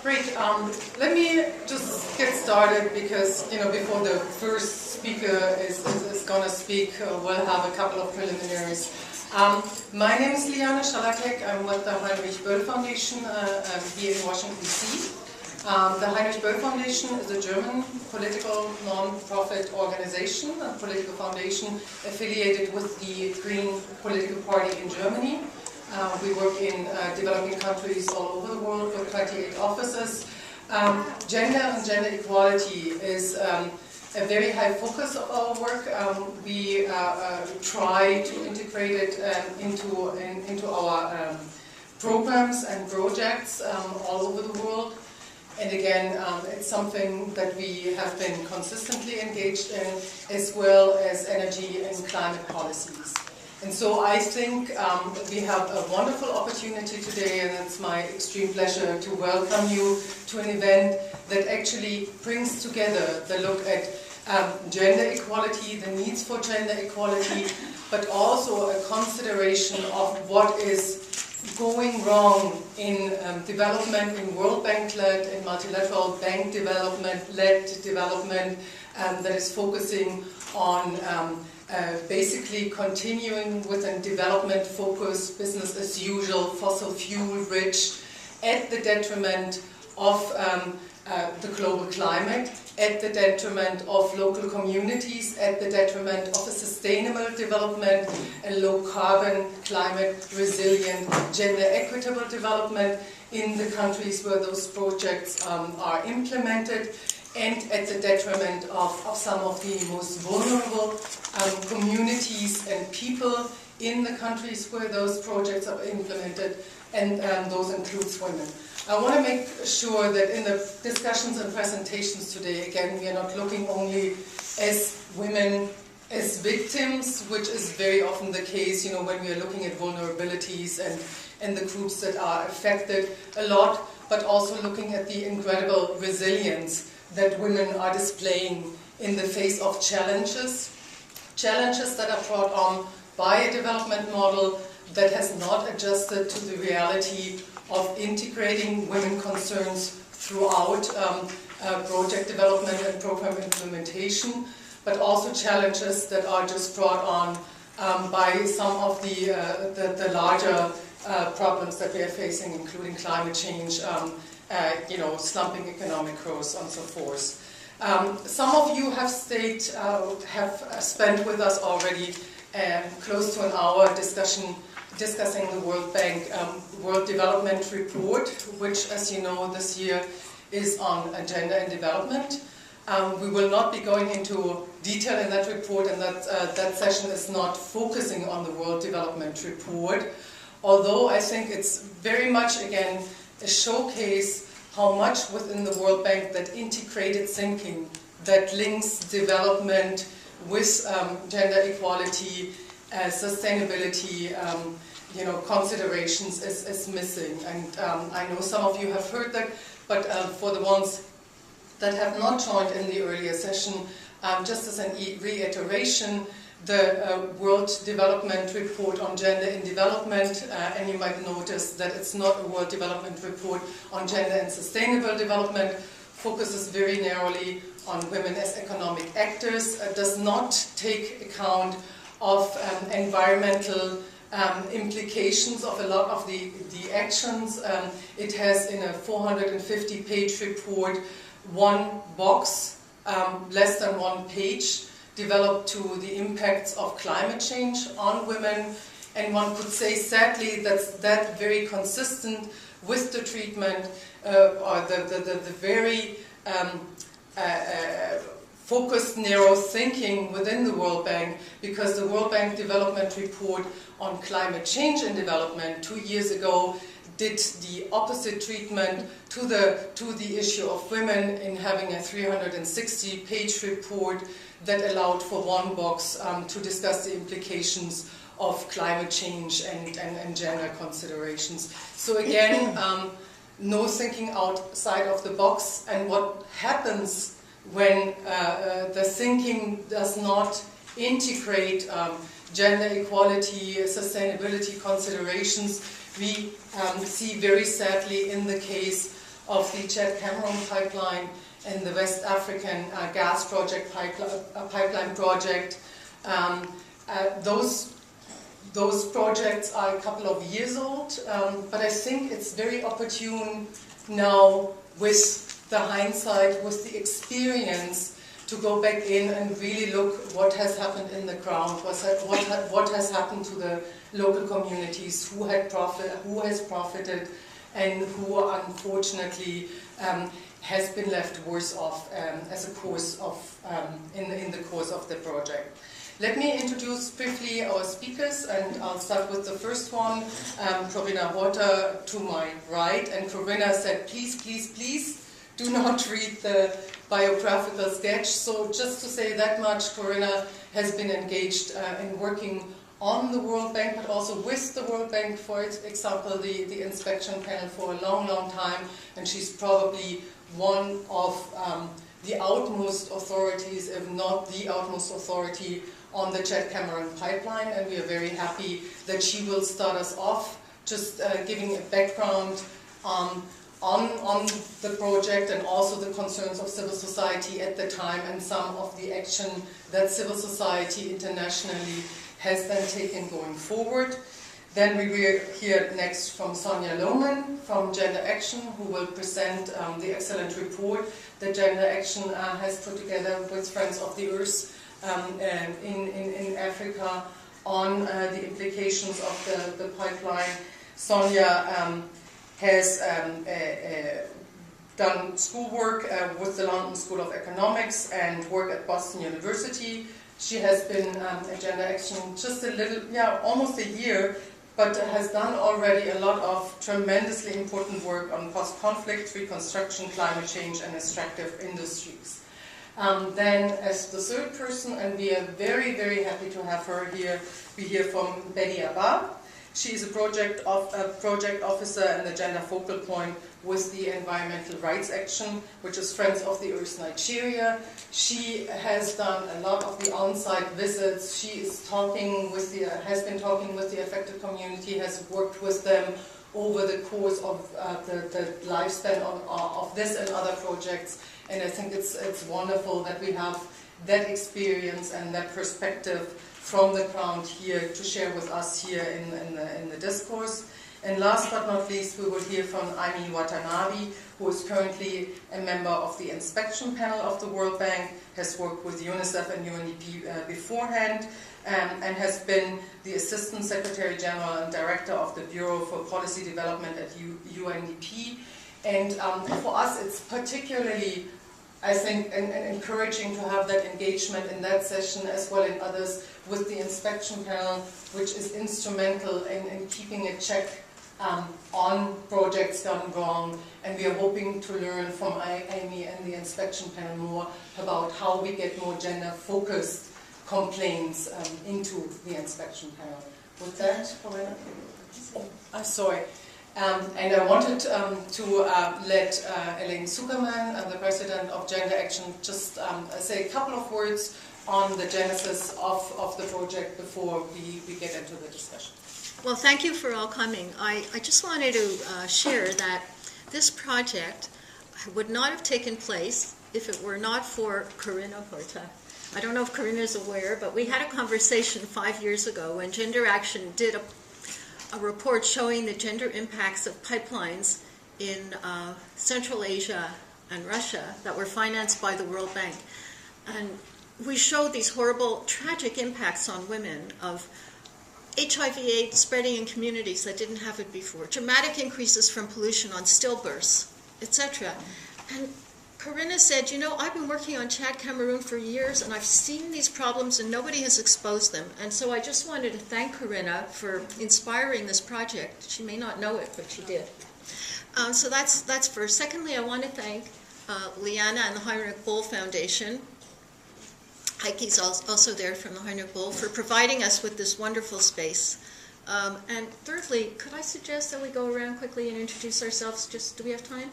Great. Let me just get started because, before the first speaker is going to speak, we'll have a couple of preliminaries. My name is Liane Schalakek. I'm with the Heinrich Böll Foundation here in Washington, D.C. The Heinrich Böll Foundation is a German political non-profit organization, a political foundation affiliated with the Green political party in Germany. We work in developing countries all over the world with 28 offices. Gender and gender equality is a very high focus of our work. We try to integrate it into our programs and projects all over the world. And again, it's something that we have been consistently engaged in, as well as energy and climate policies. And so I think we have a wonderful opportunity today, and it's my extreme pleasure to welcome you to an event that actually brings together the look at gender equality, the needs for gender equality, but also a consideration of what is going wrong in development, in World Bank-led, in multilateral bank development-led development that is focusing on basically continuing with a development focus, business as usual, fossil fuel rich, at the detriment of the global climate, at the detriment of local communities, at the detriment of a sustainable development, a low carbon, climate resilient, gender equitable development in the countries where those projects are implemented, and at the detriment of some of the most vulnerable communities and people in the countries where those projects are implemented, and those includes women. I want to make sure that in the discussions and presentations today, again, we are not looking only as women as victims, which is very often the case, when we are looking at vulnerabilities and the groups that are affected a lot, but also looking at the incredible resilience that women are displaying in the face of challenges that are brought on by a development model that has not adjusted to the reality of integrating women concerns throughout project development and program implementation, but also challenges that are just brought on by some of the larger problems that we are facing, including climate change, slumping economic growth, and so forth. Some of you have spent with us already close to an hour discussing the World Bank World Development Report, which, as you know, this year is on gender and development. We will not be going into detail in that report, and that session is not focusing on the World Development Report, although I think it's very much, again, a showcase how much within the World Bank that integrated thinking that links development with gender equality, sustainability, considerations is missing. And I know some of you have heard that, but for the ones that have not joined in the earlier session, just as an reiteration, the World Development Report on Gender in Development, and you might notice that it's not a World Development Report on Gender and Sustainable Development, focuses very narrowly on women as economic actors, does not take account of environmental implications of a lot of the actions. It has, in a 450-page report, one box, less than one page, developed to the impacts of climate change on women, and one could say sadly that's very consistent with the treatment or the very focused narrow thinking within the World Bank, because the World Bank Development Report on Climate Change and Development 2 years ago did the opposite treatment to the issue of women in having a 360-page report that allowed for one box to discuss the implications of climate change and gender considerations. So again, no thinking outside of the box, and what happens when the thinking does not integrate gender equality, sustainability considerations, we see very sadly in the case of the Chad Cameroon pipeline and the West African gas project pipeline project. Those projects are a couple of years old, but I think it's very opportune now with the hindsight, with the experience, to go back in and really look what has happened in the ground, what has happened to the local communities, who has profited, and who unfortunately has been left worse off as a course of in the course of the project. Let me introduce briefly our speakers, and I'll start with the first one, Corinna Horter to my right. And Corinna said, please, please, please do not read the biographical sketch. So just to say that much, Corinna has been engaged in working on the World Bank, but also with the World Bank, for example, the inspection panel for a long, long time, and she's probably one of the outmost authorities, if not the outmost authority, on the Chad Cameroon pipeline, and we are very happy that she will start us off, just giving a background on the project and also the concerns of civil society at the time and some of the action that civil society internationally has then taken going forward. Then we will hear next from Sonja Lohman from Gender Action, who will present the excellent report that Gender Action has put together with Friends of the Earth in Africa on the implications of the pipeline. Sonja has done schoolwork with the London School of Economics and work at Boston University. She has been at Gender Action just a little, almost a year, but has done already a lot of tremendously important work on post-conflict, reconstruction, climate change, and extractive industries. Then as the third person, and we are very, very happy to have her here, we hear from Betty Abba. She is a project officer and the gender focal point with the Environmental Rights Action, which is Friends of the Earth Nigeria. She has done a lot of the on-site visits. She is has been talking with the affected community, has worked with them over the course of the lifespan of this and other projects. And I think it's wonderful that we have that experience and that perspective from the ground here to share with us here in the discourse. And last but not least, we will hear from Aimee Watanabe, who is currently a member of the inspection panel of the World Bank, has worked with UNICEF and UNDP beforehand, and has been the Assistant Secretary General and Director of the Bureau for Policy Development at UNDP. And for us, it's particularly, I think, encouraging to have that engagement in that session as well in others with the inspection panel, which is instrumental in keeping a check on projects gone wrong. And we are hoping to learn from Aimee and the inspection panel more about how we get more gender-focused complaints into the inspection panel. With that, sorry. And I wanted to let Elaine Zuckerman, the President of Gender Action, just say a couple of words on the genesis of the project before we get into the discussion. Well, thank you for all coming. I just wanted to share that this project would not have taken place if it were not for Corinna Horter. I don't know if Corinna is aware, but we had a conversation 5 years ago when Gender Action did a report showing the gender impacts of pipelines in Central Asia and Russia that were financed by the World Bank. And we showed these horrible, tragic impacts on women of HIV/AIDS spreading in communities that didn't have it before, dramatic increases from pollution on stillbirths, etc. And Corinna said, you know, I've been working on Chad Cameroon for years and I've seen these problems and nobody has exposed them. And so I just wanted to thank Corinna for inspiring this project. She may not know it, but she did. So that's first. Secondly, I want to thank Liana and the Heinrich Böll Foundation. Heike's also there from the Heinrich Böll for providing us with this wonderful space. And thirdly, could I suggest that we go around quickly and introduce ourselves? Do we have time?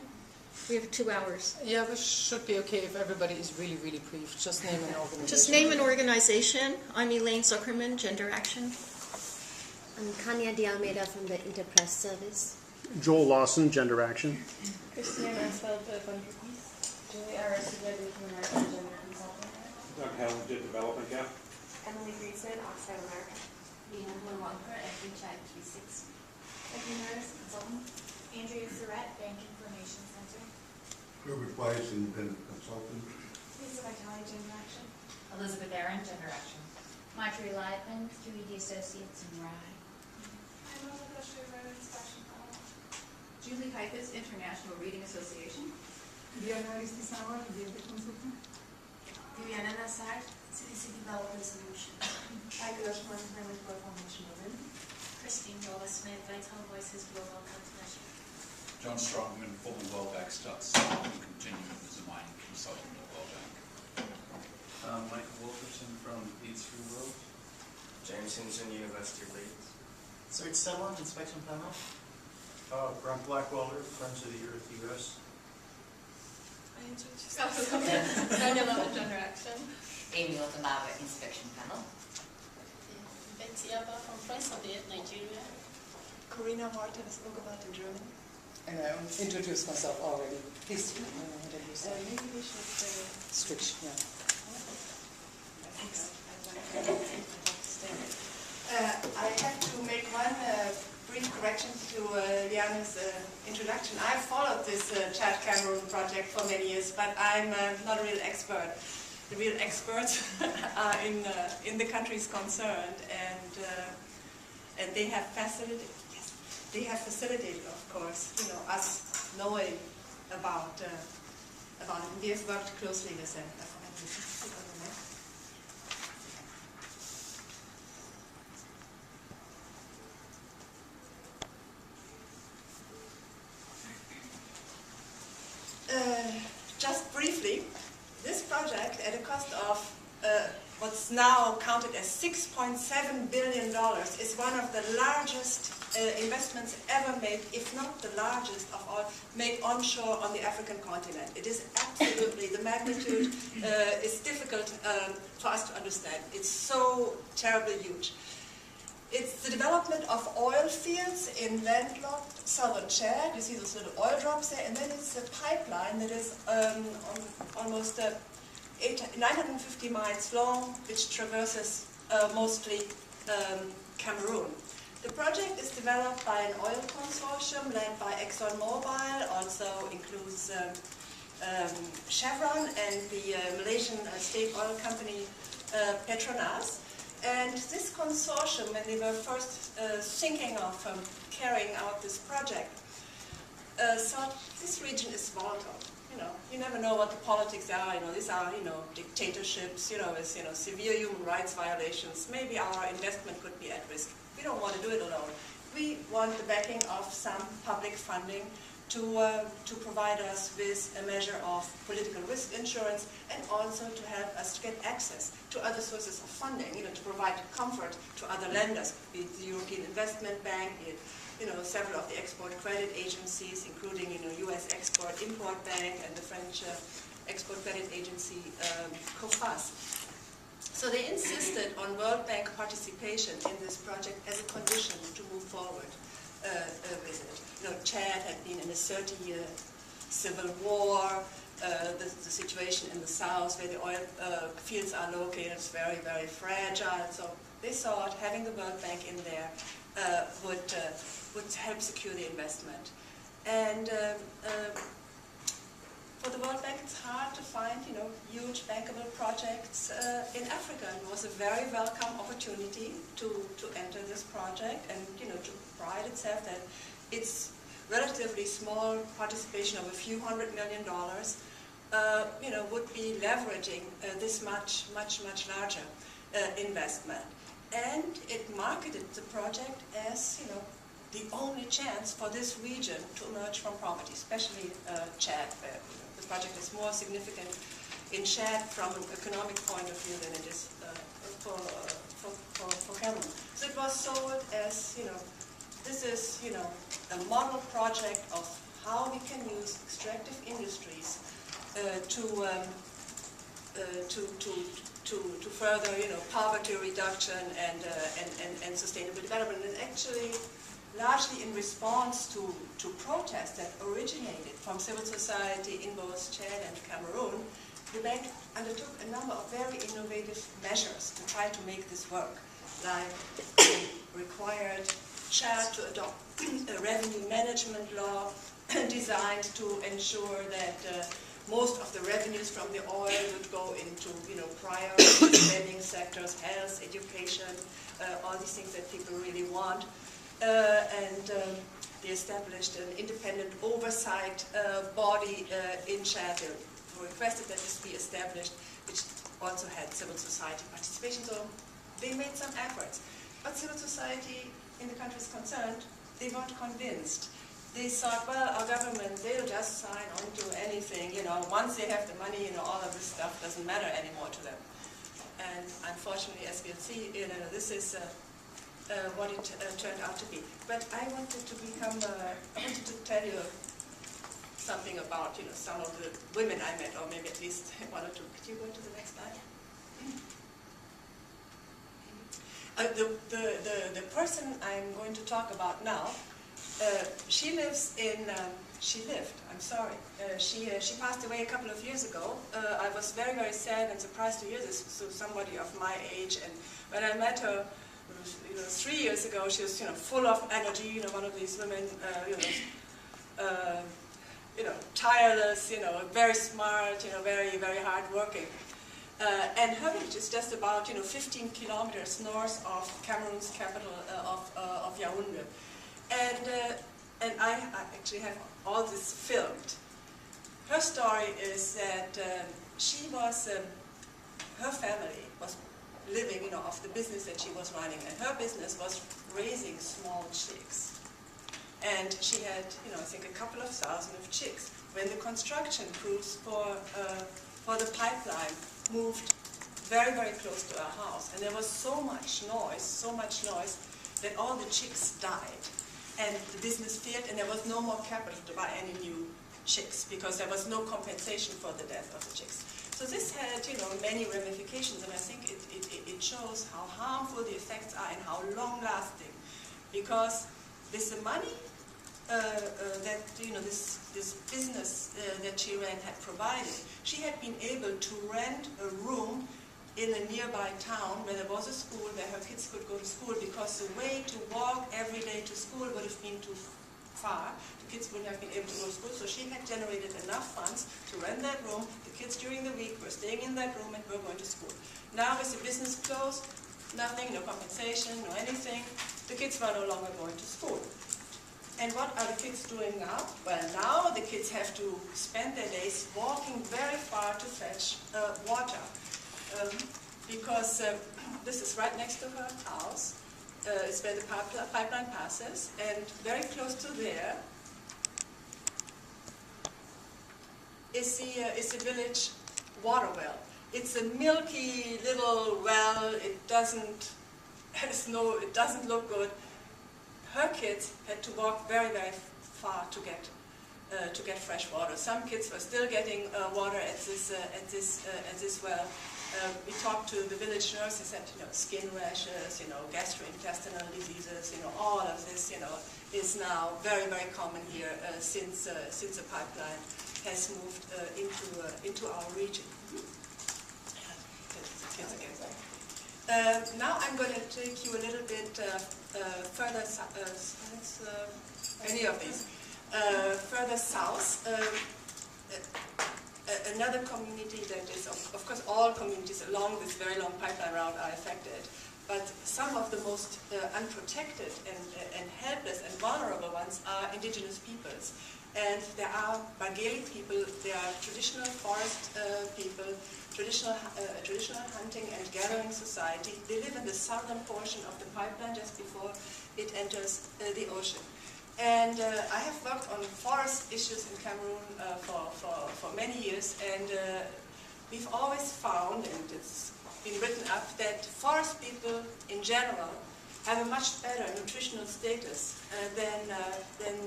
We have 2 hours. Yeah, we should be okay if everybody is really, really brief. Just name an organization. Just name an organization. I'm Elaine Zuckerman, Gender Action. I'm Kanya de Almeida from the Interpress Service. Joel Lawson, Gender Action. Christina Mansfeld, Philanthropies. Julie Aristide with American Gender Consulting. Doug Hellinger, Development Gap. Emily Greason, Oxfam America. Leanne Walker, Every Child 360. Becky Harris, Consultant. Andrea Surratt, Bank Information Center. Herbert Weiss, Independent Consultant. Lisa Vitale, Gender Action. Elizabeth Aaron, Gender Action. Marjorie Liebman, QED Associates and RAI. I'm Elizabeth Schreiber, Inspection Panel. Julie Kaifas, International Reading Association. Diana Aristizábal, Ambiente Consulting. Viviana Nassar, CDC Development Solutions. Heike Löschmann, Heinrich Böll Foundation Berlin. Christine Jola Smith, Vital Voices Global Conservation. John Strongman, former World Bank Stutz, and continuing as a mining consultant at World Bank. Michael Wolferson from Leeds Free World. James Hinson, University of Leeds. Serge Sellon, Inspection Panel. Brent Blackwelder, Friends of the Earth US. Sonia Love, Gender Action. Amy Watanabe, Inspection Panel. Betsy Abba from Friends of the Earth, Nigeria. Corina Martins, Ugebat in Germany. And I introduced myself already. Please introduce yourself. Maybe we should Switch, yeah. I have to make one brief correction to Liana's introduction. I've followed this Chad Cameroon project for many years, but I'm not a real expert. The real experts are in the countries concerned, and they have facilitated. Yes, they have facilitated, of course, us knowing about it. We have worked closely with them. Just briefly, this project, at a cost of what's now counted as $6.7 billion, is one of the largest investments ever made, if not the largest of all, made onshore on the African continent. It is absolutely, the magnitude is difficult for us to understand. It's so terribly huge. It's the development of oil fields in landlocked southern Chad. You see those little oil drops there, and then it's a pipeline that is almost 950 miles long, which traverses mostly Cameroon. The project is developed by an oil consortium led by ExxonMobil, also includes Chevron and the Malaysian state oil company Petronas. And this consortium, when they were first thinking of carrying out this project, thought this region is volatile. You never know what the politics are. These are dictatorships. With severe human rights violations. Maybe our investment could be at risk. We don't want to do it alone. We want the backing of some public funding to provide us with a measure of political risk insurance, and also to help us to get access to other sources of funding, to provide comfort to other lenders, be it the European Investment Bank, be it several of the export credit agencies, including U.S. Export-Import Bank and the French export credit agency COFAS. So they insisted on World Bank participation in this project as a condition to move forward with it. Chad had been in a 30-year civil war. The situation in the south, where the oil fields are located, is very, very fragile. So they thought having the World Bank in there would help secure the investment. And for the World Bank, it's hard to find, huge bankable projects in Africa. It was a very welcome opportunity to enter this project and, to pride itself that its relatively small participation of a few $100 million, would be leveraging this much larger investment. And it marketed the project as, the only chance for this region to emerge from poverty, especially Chad. The project is more significant in Chad from an economic point of view than it is for Cameroon. So it was sold as, this is, a model project of how we can use extractive industries to further, poverty reduction and sustainable development. And actually, largely in response to protests that originated from civil society in both Chad and Cameroon, the bank undertook a number of very innovative measures to try to make this work, like required Chad to adopt a revenue management law designed to ensure that most of the revenues from the oil would go into, priority spending sectors, health, education, all these things that people really want. They established an independent oversight body in Chad. They requested that this be established, which also had civil society participation. So they made some efforts. But civil society in the countries concerned, they weren't convinced. They thought, well, our government, they'll just sign on to anything, once they have the money, all of this stuff doesn't matter anymore to them. And unfortunately, as we'll see, this is what it turned out to be. But I wanted to tell you something about, some of the women I met, or maybe at least one or two. Could you go to the next slide? The person I'm going to talk about now, she lives in, she passed away a couple of years ago. I was very, very sad and surprised to hear this, so somebody of my age, and when I met her, 3 years ago, she was, full of energy, one of these women, tireless, very smart, very, very hardworking. And her village is just about, 15 kilometers north of Cameroon's capital of Yaoundé. And I actually have all this filmed. Her story is that her family was living, off the business that she was running, and her business was raising small chicks. And she had, I think a couple of thousand of chicks. When the construction crews for the pipeline moved very, very close to our house, and there was so much noise that all the chicks died. And the business failed, and there was no more capital to buy any new chicks, because there was no compensation for the death of the chicks. So this had, many ramifications, and I think it shows how harmful the effects are and how long-lasting. Because with the money that, this business that she ran had provided, she had been able to rent a room in a nearby town where there was a school where her kids could go to school, because the way to walk every day to school would have been too far. The kids wouldn't have been able to go to school, so she had generated enough funds to rent that room. The kids during the week were staying in that room and were going to school. Now with the business closed, nothing, no compensation, no anything, the kids were no longer going to school. And what are the kids doing now? Well, now the kids have to spend their days walking very far to fetch water. Because this is right next to her house. It's where the pipeline passes, and very close to there is the village water well. It's a milky little well. It doesn't look good. Her kids had to walk very, very far to get fresh water. Some kids were still getting water at this well. We talked to the village nurse. They said, skin rashes, gastrointestinal diseases, all of this, is now very, very common here since the pipeline has moved into our region. Now I'm going to take you a little bit further further south. Another community that is, of course, all communities along this very long pipeline route are affected, but some of the most unprotected and helpless and vulnerable ones are indigenous peoples. And there are Bageli people, there are traditional forest people, traditional hunting and gathering society. They live in the southern portion of the pipeline just before it enters the ocean. And I have worked on forest issues in Cameroon for many years, and we've always found, and it's been written up, that forest people in general have a much better nutritional status than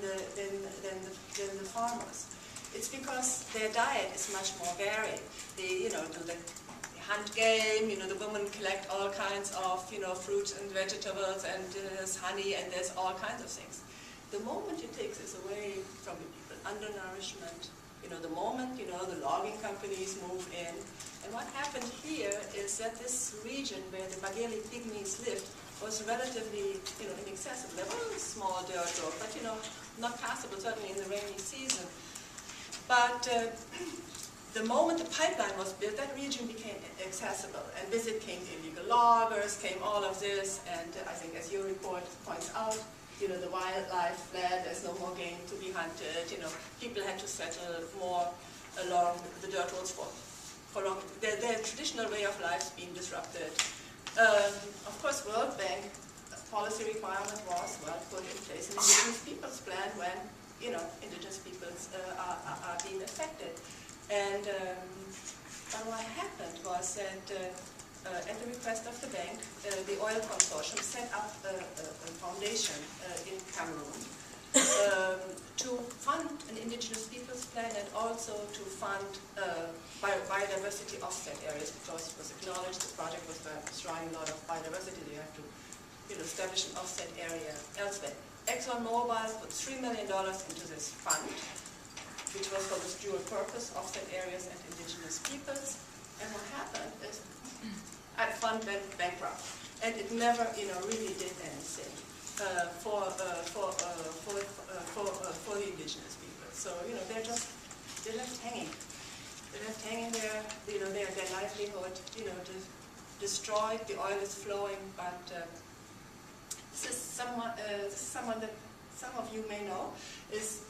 the farmers. It's because their diet is much more varied. They, they hunt game, the women collect all kinds of, fruits and vegetables, and there's honey, and there's all kinds of things. The moment you take this away from the people, undernourishment, the moment, the logging companies move in. And what happened here is that this region where the Bageli pygmies lived was relatively, inaccessible. There were small dirt roads, but, not passable, certainly in the rainy season. But the moment the pipeline was built, that region became accessible. And with it came illegal loggers, came all of this, and I think as your report points out, the wildlife fled, there's no more game to be hunted, people had to settle more along the dirt roads for long. Their traditional way of life's being disrupted. Of course, World Bank policy requirement was, put in place an Indigenous Peoples Plan when, Indigenous peoples are being affected. And what happened was that at the request of the bank, the oil consortium set up a foundation in Cameroon to fund an Indigenous Peoples Plan and also to fund biodiversity offset areas, because it was acknowledged the project was destroying a lot of biodiversity. They have to establish an offset area elsewhere. ExxonMobil put $3 million into this fund, which was for this dual purpose, offset areas and indigenous peoples. And what happened is that fund went bankrupt, and it never, really did anything for the indigenous people. So, they're left hanging. They're left hanging there. Their livelihood, destroyed. The oil is flowing, but this is someone that some of you may know, is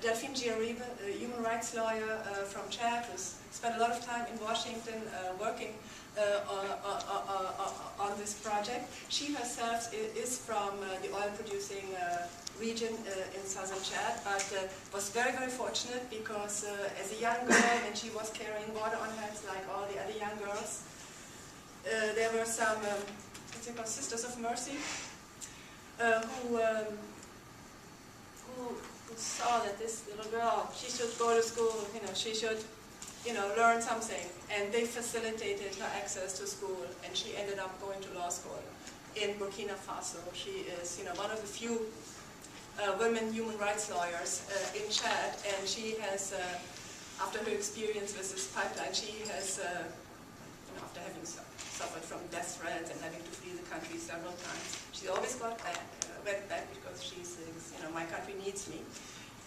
Delphine Giaribe, a human rights lawyer from Chad, who's spent a lot of time in Washington working on this project. She herself is from the oil-producing region in southern Chad, but was very, very fortunate because as a young girl, when she was carrying water on her heads like all the other young girls, there were some, what's it called, Sisters of Mercy, who saw that this little girl, she should go to school, she should, learn something, and they facilitated her access to school, and she ended up going to law school in Burkina Faso. She is, one of the few women human rights lawyers in Chad, and she has, after her experience with this pipeline, she has, after having suffered from death threats and having to flee the country several times, she always went back because she thinks, my country needs me.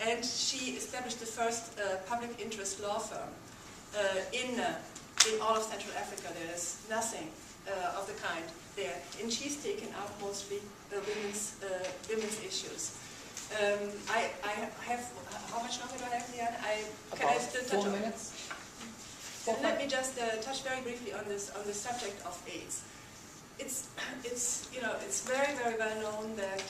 And she established the first public interest law firm in all of Central Africa. There is nothing of the kind there. And she's taken up mostly women's issues. I have, how much longer do I have, Leanne? Can I still touch 4 on minutes. Let me just touch very briefly on the subject of AIDS. It's very, very well known that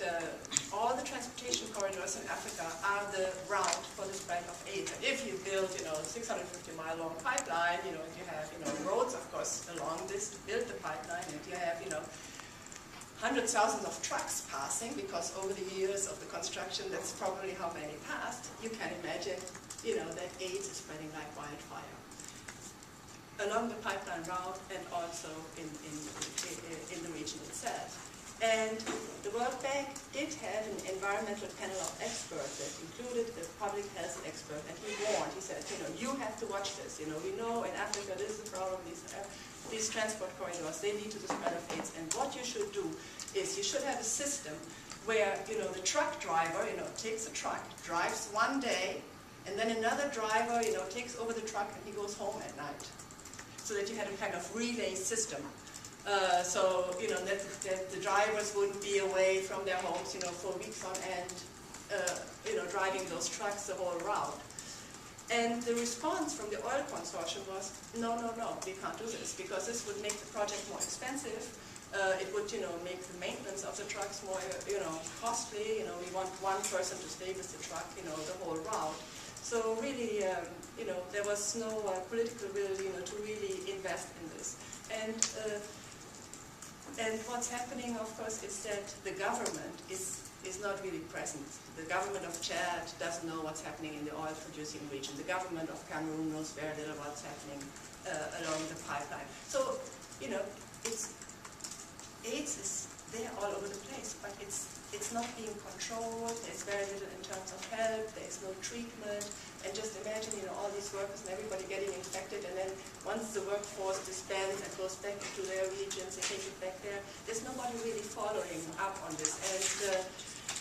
all the transportation corridors in Africa are the route for the spread of AIDS. And if you build, 650-mile long pipeline, you have, roads, of course, along this to build the pipeline, and you have, hundreds of thousands of trucks passing, because over the years of the construction, that's probably how many passed. You can imagine, that AIDS is spreading like wildfire along the pipeline route and also in the region itself. And the World Bank did have an environmental panel of experts that included a public health expert, and he warned, he said, you have to watch this. We know in Africa this is the problem, these transport corridors, they lead to the spread of AIDS. And what you should do is you should have a system where, the truck driver, takes a truck, drives one day, and then another driver, takes over the truck and he goes home at night. So that you had a kind of relay system. So, that the drivers wouldn't be away from their homes, for weeks on end, driving those trucks the whole route. And the response from the oil consortium was, no, we can't do this, because this would make the project more expensive. It would, make the maintenance of the trucks more, costly. We want one person to stay with the truck, the whole route. So really, there was no political will, to really invest in this. And what's happening, of course, is that the government is is not really present. The government of Chad doesn't know what's happening in the oil-producing region. The government of Cameroon knows very little what's happening along the pipeline. So, you know, AIDS is there all over the place, but it's not being controlled. There's very little in terms of help. There's no treatment. And just imagine, you know, all these workers and everybody getting infected, and then once the workforce disbands and goes back into their regions, they take it back there. There's nobody really following up on this. And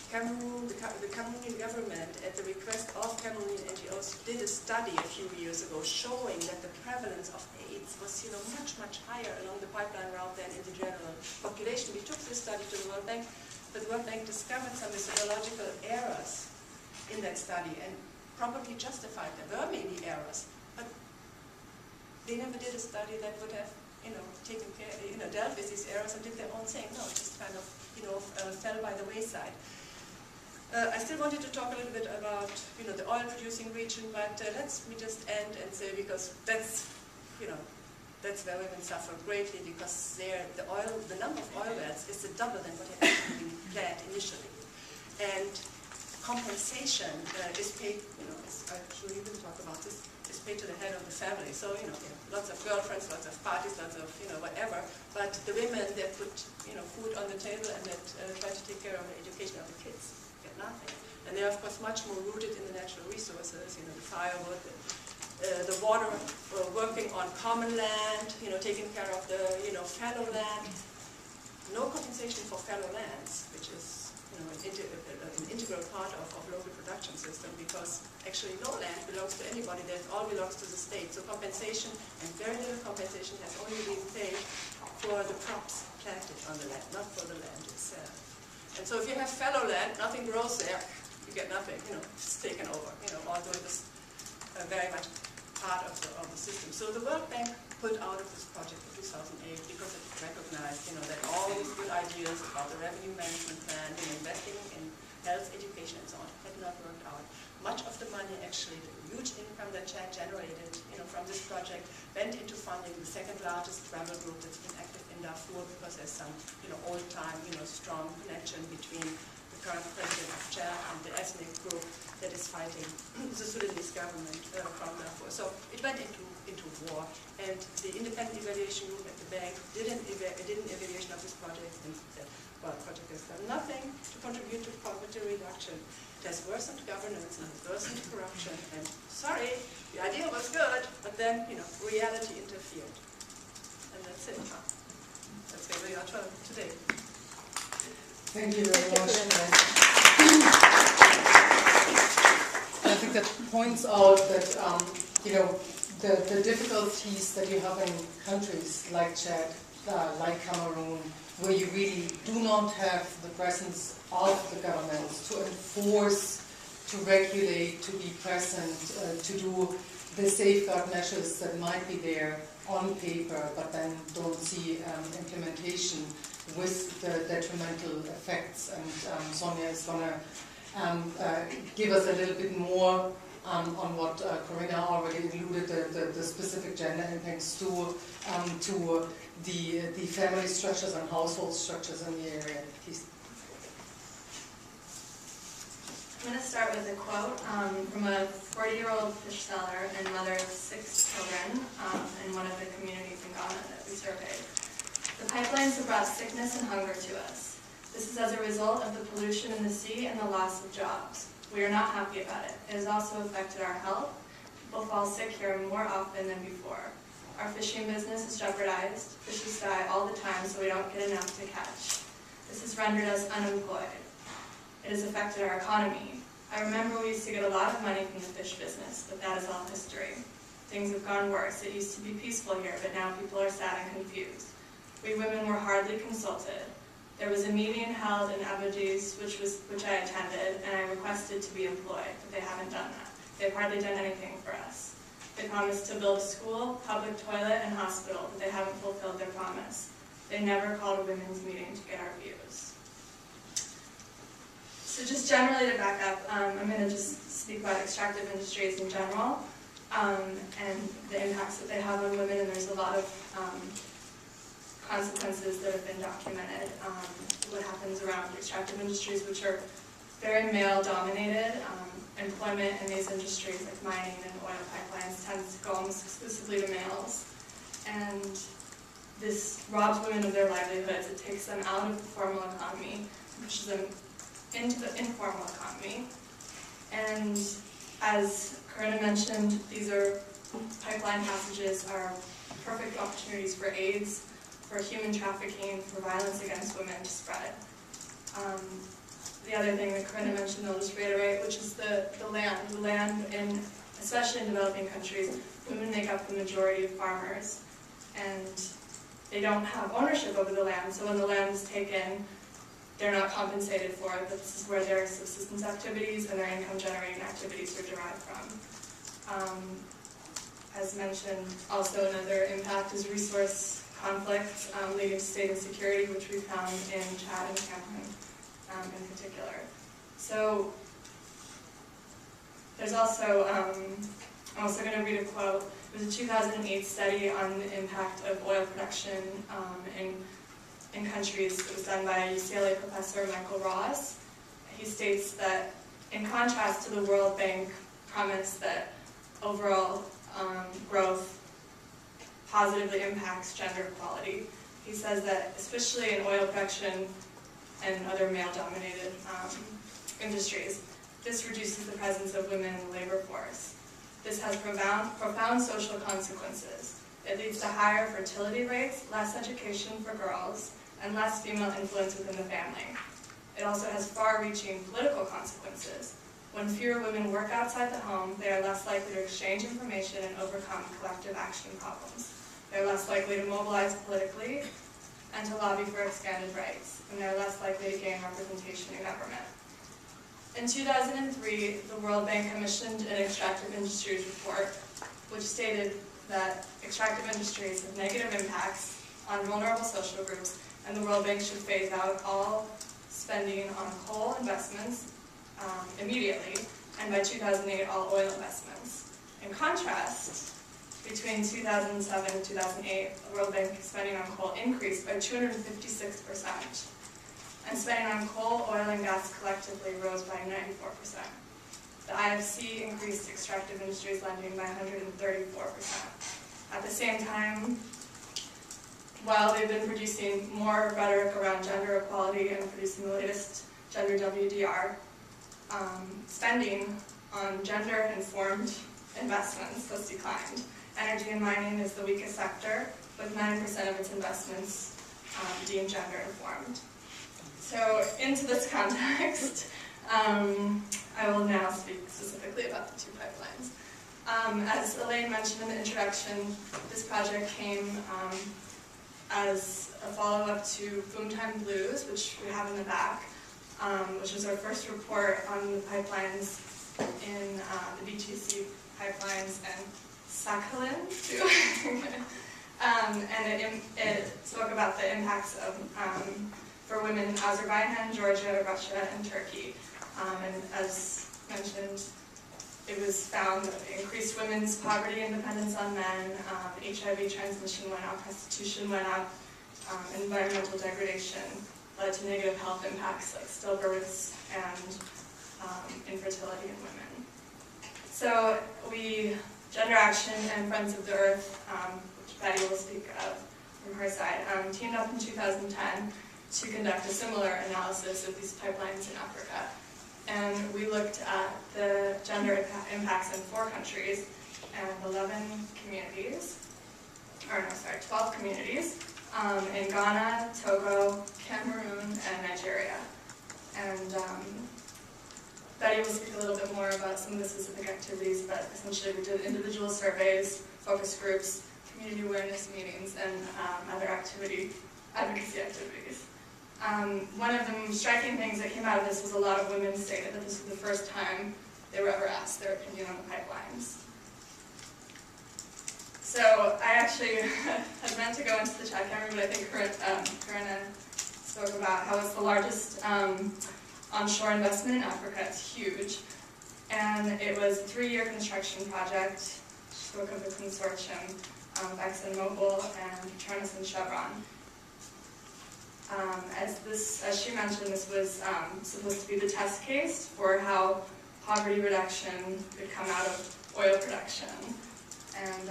Cameroon, the Cameroonian government, at the request of Cameroonian NGOs, did a study a few years ago showing that the prevalence of AIDS was, you know, much, much higher along the pipeline route than in the general population. We took this study to the World Bank, but the World Bank discovered some methodological errors in that study and probably justified. There were maybe errors, but they never did a study that would have, you know, taken care, you know, dealt with these errors and did their own thing. No, it just kind of, you know, fell by the wayside. I still wanted to talk a little bit about, you know, the oil-producing region, but let me just end and say, because that's, you know, that's where women suffer greatly, because the number of oil wells is double than what had actually been planned initially. And compensation is paid, you know, I'm sure you will talk about this, is paid to the head of the family. So, you know, lots of girlfriends, lots of parties, lots of, you know, whatever. But the women that put, you know, food on the table and that try to take care of the education of the kids get nothing. And they're, of course, much more rooted in the natural resources, you know, the firewood, the water, working on common land, you know, taking care of the, you know, fallow land. No compensation for fallow lands, which is, you know, an integral part of local production system, because actually no land belongs to anybody. That all belongs to the state. So compensation, and very little compensation, has only been paid for the crops planted on the land, not for the land itself. And so if you have fallow land, nothing grows there, you get nothing, you know, it's taken over, you know, although it was very much part of the system. So the World Bank put out of this project in 2008 because it recognized, you know, that all these good ideas about the revenue management plan and investing in health, education, and so on had not worked out. Much of the money, actually, the huge income that Chad generated, you know, from this project went into funding the second largest rebel group that's been active in Darfur, because there's some, you know, old-time, you know, strong connection between the current president of Chad and the ethnic group that is fighting the Sudanese government from Darfur. So it went into war, and the independent evaluation group at the bank did an evaluation of this project and said, well, the project has done nothing to contribute to poverty reduction. It has worsened governance and has worsened corruption, and sorry, the idea was good, but then, you know, reality interfered. And that's it. That's where we are today. Thank you very much. I think that points out that, you know, the difficulties that you have in countries like Chad, like Cameroon, where you really do not have the presence of the governments to enforce, to regulate, to be present, to do the safeguard measures that might be there on paper, but then don't see implementation with the detrimental effects. And Sonia is going to give us a little bit more on what Corinna already alluded, the specific gender impacts to the family structures and household structures in the area. Please. I'm going to start with a quote from a 40-year-old fish seller and mother of 6 children in one of the communities in Ghana that we surveyed. The pipelines have brought sickness and hunger to us. This is as a result of the pollution in the sea and the loss of jobs. We are not happy about it. It has also affected our health. People fall sick here more often than before. Our fishing business is jeopardized. Fishes die all the time, so we don't get enough to catch. This has rendered us unemployed. It has affected our economy. I remember we used to get a lot of money from the fish business, but that is all history. Things have gone worse. It used to be peaceful here, but now people are sad and confused. We women were hardly consulted. There was a meeting held in Mtgs, which I attended, and I requested to be employed, but they haven't done that. They've hardly done anything for us. They promised to build a school, public toilet, and hospital, but they haven't fulfilled their promise. They never called a women's meeting to get our views. So just generally to back up, I'm going to just speak about extractive industries in general and the impacts that they have on women, and there's a lot of consequences that have been documented. What happens around extractive industries, which are very male-dominated. Employment in these industries, like mining and oil pipelines, tends to go almost exclusively to males. And this robs women of their livelihoods. It takes them out of the formal economy, pushes them into the informal economy. And as Corinna mentioned, these are pipeline passages are perfect opportunities for AIDS, for human trafficking, for violence against women to spread. The other thing that Corinna mentioned, I'll just reiterate, which is the land. The land, especially in developing countries, women make up the majority of farmers, and they don't have ownership over the land, so when the land is taken, they're not compensated for it. This is where their subsistence activities and their income-generating activities are derived from. As mentioned, also another impact is resource conflict leading to state insecurity, which we found in Chad and Cameroon in particular. So there's also, I'm also going to read a quote. It was a 2008 study on the impact of oil production in countries. It was done by UCLA professor Michael Ross. He states that in contrast to the World Bank premise that overall growth positively impacts gender equality, he says that especially in oil production and other male-dominated industries, this reduces the presence of women in the labor force. This has profound social consequences. It leads to higher fertility rates, less education for girls, and less female influence within the family. It also has far-reaching political consequences. When fewer women work outside the home, they are less likely to exchange information and overcome collective action problems. They are less likely to mobilize politically and to lobby for expanded rights, and they are less likely to gain representation in government. In 2003, the World Bank commissioned an extractive industries report, which stated that extractive industries have negative impacts on vulnerable social groups, and the World Bank should phase out all spending on coal investments immediately, and by 2008, all oil investments. In contrast, between 2007 and 2008, the World Bank spending on coal increased by 256%, and spending on coal, oil, and gas collectively rose by 94%. The IFC increased extractive industries lending by 134%. At the same time, while they've been producing more rhetoric around gender equality and producing the latest gender WDR, spending on gender-informed investments has declined. Energy and mining is the weakest sector, with 9% of its investments deemed gender-informed. So, into this context, I will now speak specifically about the two pipelines. As Elaine mentioned in the introduction, this project came as a follow-up to Boomtime Blues, which we have in the back, which was our first report on the pipelines in the BTC pipelines and Sakhalin, too. And it spoke about the impacts of for women in Azerbaijan, Georgia, Russia, and Turkey. And as mentioned, it was found that it increased women's poverty and dependence on men, HIV transmission went up, prostitution went up, environmental degradation led to negative health impacts like stillbirths and infertility in women. So Gender Action and Friends of the Earth, which Betty will speak of from her side, teamed up in 2010 to conduct a similar analysis of these pipelines in Africa. And we looked at the gender impacts in 4 countries and 12 communities, in Ghana, Togo, Cameroon, and Nigeria. And Betty will speak a little bit more about some of the specific activities, but essentially we did individual surveys, focus groups, community awareness meetings, and other advocacy activities. One of the striking things that came out of this was a lot of women stated that this was the first time they were ever asked their opinion on the pipelines. So I actually had meant to go into the Chad Cameroon, but I think Corinna spoke about how it's the largest onshore investment in Africa. It's huge. And it was a 3-year construction project. She spoke of the consortium, ExxonMobil and Petronas and Chevron. As she mentioned, this was supposed to be the test case for how poverty reduction could come out of oil production. And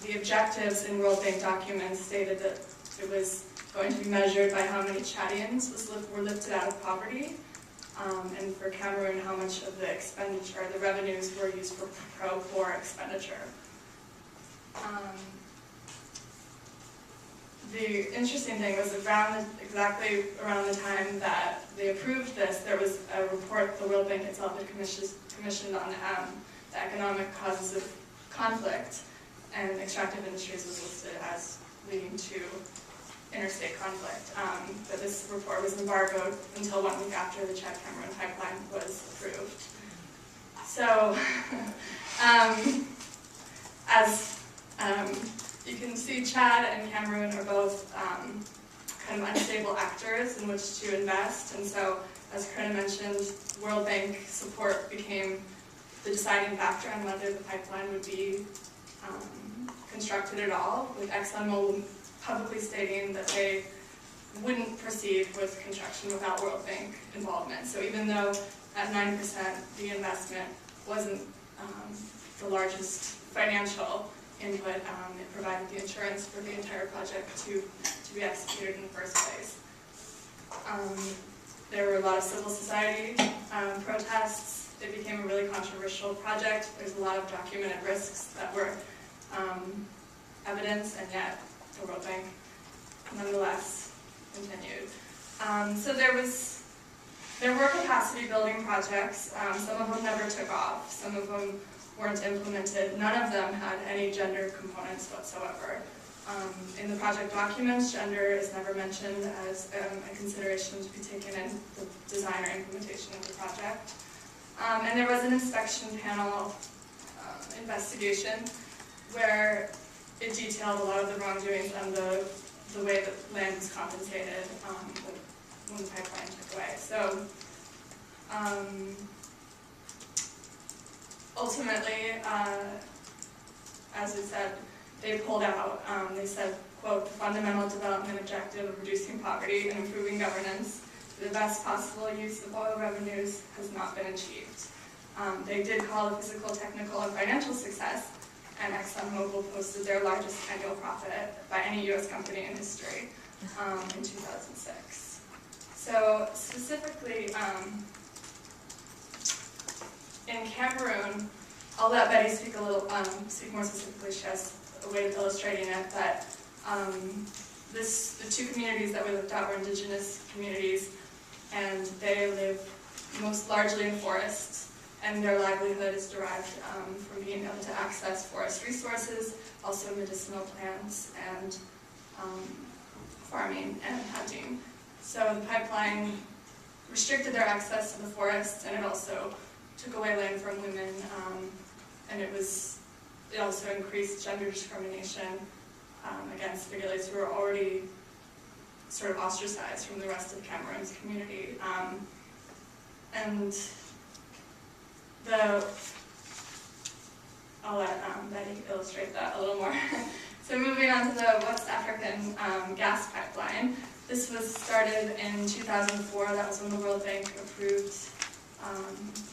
the objectives in World Bank documents stated that it was going to be measured by how many Chadians were lifted out of poverty, and for Cameroon, how much of the expenditure, the revenues were used for pro-poor expenditure. The interesting thing was exactly around the time that they approved this, there was a report the World Bank itself had commissioned on the economic causes of conflict, and extractive industries was listed as leading to interstate conflict. But this report was embargoed until 1 week after the Chad-Cameroon pipeline was approved. So, as you can see, Chad and Cameroon are both kind of unstable actors in which to invest, and so, as Corinna mentioned, World Bank support became the deciding factor on whether the pipeline would be constructed at all, with ExxonMobil publicly stating that they wouldn't proceed with construction without World Bank involvement. So even though at 9% the investment wasn't the largest financial input, it provided the insurance for the entire project to be executed in the first place. There were a lot of civil society protests. It became a really controversial project. There's a lot of documented risks that were evidence, and yet the World Bank nonetheless continued. So there were capacity building projects. Some of them never took off. Some of them weren't implemented. None of them had any gender components whatsoever. In the project documents, gender is never mentioned as a consideration to be taken in the design or implementation of the project. And there was an inspection panel investigation where it detailed a lot of the wrongdoings and the way that land was compensated when the pipeline took away. So ultimately, as it said, they pulled out. They said, quote, "The fundamental development objective of reducing poverty and improving governance for the best possible use of oil revenues has not been achieved." They did call it a physical, technical, and financial success, and ExxonMobil posted their largest annual profit by any U.S. company in history in 2006. So specifically, in Cameroon, I'll let Betty speak speak more specifically. She has a way of illustrating it, but the two communities that we looked at were indigenous communities, and they live most largely in forests, and their livelihood is derived from being able to access forest resources, also medicinal plants, and farming and hunting. So the pipeline restricted their access to the forests, and it also took away land from women, and it also increased gender discrimination against Figueres, who were already sort of ostracized from the rest of Cameroon's community. I'll let Betty illustrate that a little more. So moving on to the West African gas pipeline. This was started in 2004. That was when the World Bank approved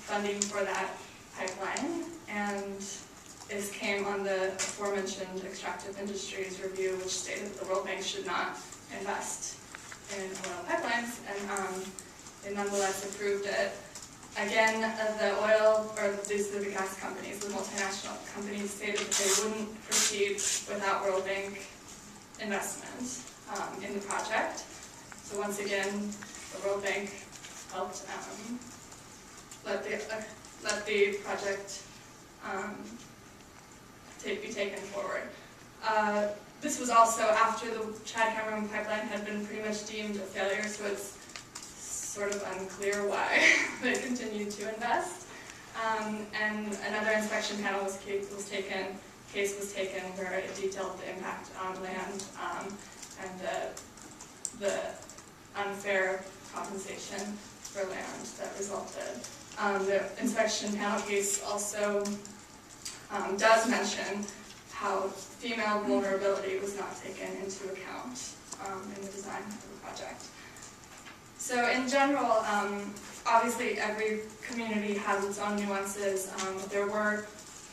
funding for that pipeline. And this came on the aforementioned extractive industries review, which stated that the World Bank should not invest in oil pipelines, and they nonetheless approved it. Again, these are the gas companies, the multinational companies, stated that they wouldn't proceed without World Bank investment in the project. So once again, the World Bank helped let the project be taken forward. This was also after the Chad-Cameroon pipeline had been pretty much deemed a failure, so it's sort of unclear why they continued to invest. And another inspection panel case was taken where it detailed the impact on land and the unfair compensation for land that resulted. The inspection panel case also does mention how female vulnerability was not taken into account in the design of the project. So in general, obviously every community has its own nuances, but there were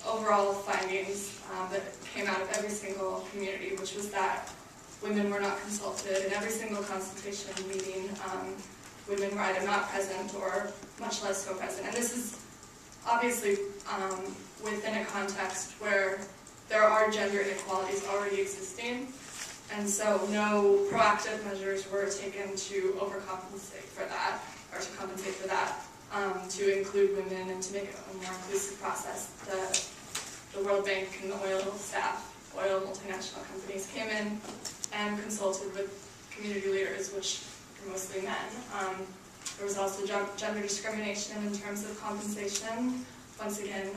overall findings that came out of every single community, which was that women were not consulted. In every single consultation meeting, women were either not present or much less co-present. And this is obviously within a context where there are gender inequalities already existing, and so no proactive measures were taken to overcompensate for that, or to compensate for that, to include women and to make it a more inclusive process. The World Bank and the oil multinational companies came in and consulted with community leaders, which are mostly men. There was also gender discrimination in terms of compensation. Once again,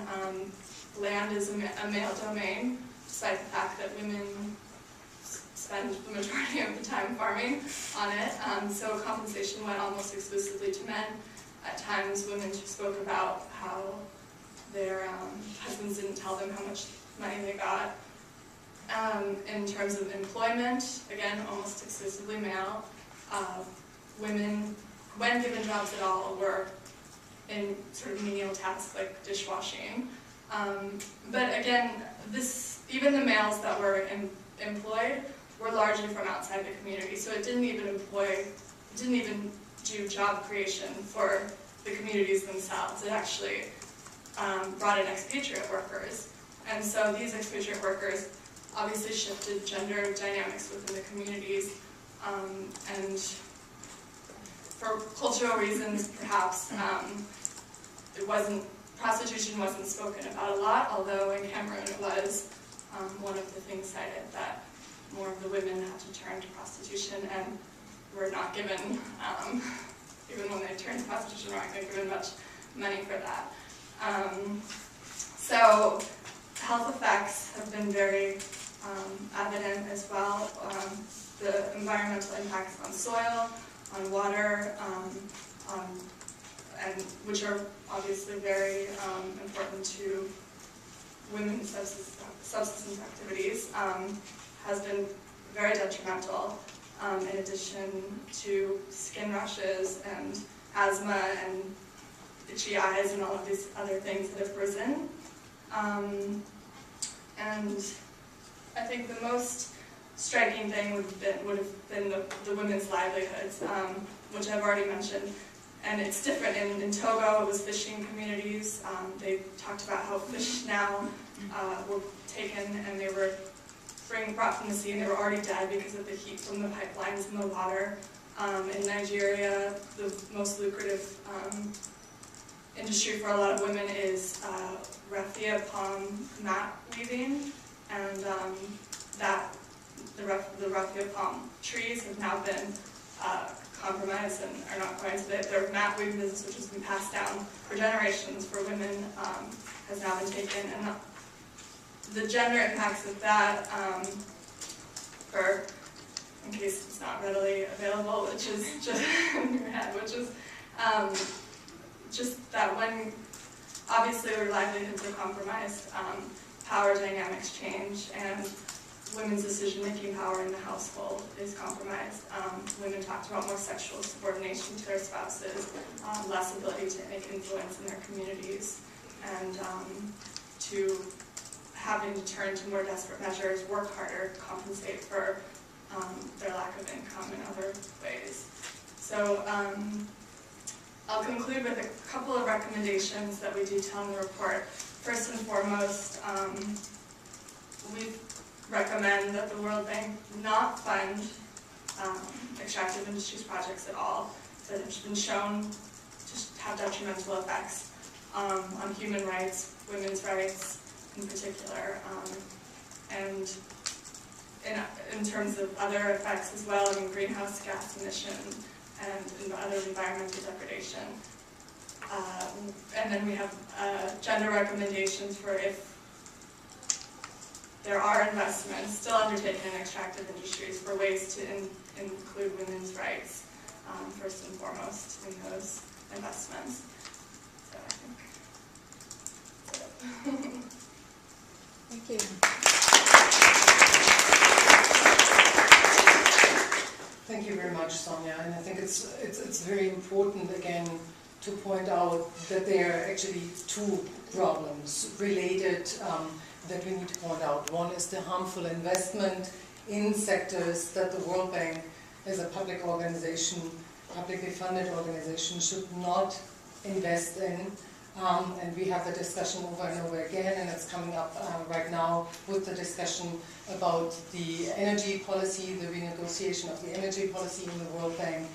land is a male domain, despite the fact that women spend the majority of the time farming on it. So compensation went almost exclusively to men. At times, women spoke about how their husbands didn't tell them how much money they got. In terms of employment, again, almost exclusively male. Women, when given jobs at all, were in sort of menial tasks like dishwashing. But again, even the males that were employed were largely from outside the community, so it didn't even do job creation for the communities themselves. It actually brought in expatriate workers, and so these expatriate workers obviously shifted gender dynamics within the communities, and for cultural reasons, perhaps, prostitution wasn't spoken about a lot, although in Cameroon it was one of the things cited, that more of the women had to turn to prostitution and were not given, even when they turned to prostitution, weren't given much money for that. So health effects have been very evident as well. The environmental impacts on soil, on water, and which are obviously very important to women's subsistence activities, has been very detrimental, in addition to skin rashes and asthma and itchy eyes and all of these other things that have risen. And I think the most striking thing would have been the women's livelihoods, which I've already mentioned. And it's different. In Togo, it was fishing communities. They talked about how fish now were taken and they were brought from the sea, and they were already dead because of the heat from the pipelines and the water. In Nigeria, the most lucrative industry for a lot of women is raffia palm mat weaving, and the raffia palm trees have now been compromised and are not going to their mat weaving business, which has been passed down for generations for women, has now been taken. And the gender impacts of that, in case it's not readily available, which is just in your head, which is just that when obviously their livelihoods are compromised, power dynamics change, and women's decision-making power in the household is compromised. Women talked about more sexual subordination to their spouses, less ability to make influence in their communities, and to having to turn to more desperate measures, work harder, compensate for their lack of income in other ways. So I'll conclude with a couple of recommendations that we detail in the report. First and foremost, we recommend that the World Bank not fund extractive industries projects at all that have been shown to have detrimental effects on human rights, women's rights in particular, and in terms of other effects as well, I mean, greenhouse gas emission and other environmental degradation. And then we have gender recommendations for if there are investments still undertaken in extractive industries for ways to include women's rights, first and foremost, in those investments. So I think that's it. Thank you. much, Sonia. And I think it's very important, again, to point out that there are actually two problems related that we need to point out. One is the harmful investment in sectors that the World Bank, as a public organization, publicly funded organization, should not invest in. And we have the discussion over and over again, and it's coming up right now with the discussion about the energy policy, the renegotiation of the energy policy in the World Bank,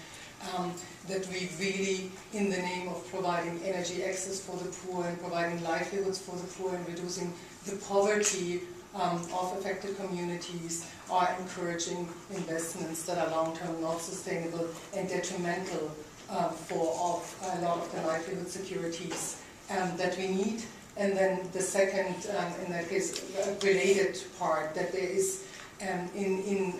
that we really, in the name of providing energy access for the poor and providing livelihoods for the poor and reducing the poverty of affected communities, are encouraging investments that are long-term not sustainable and detrimental for a lot of the livelihood securities that we need. And then the second, in that case, related part, that there is in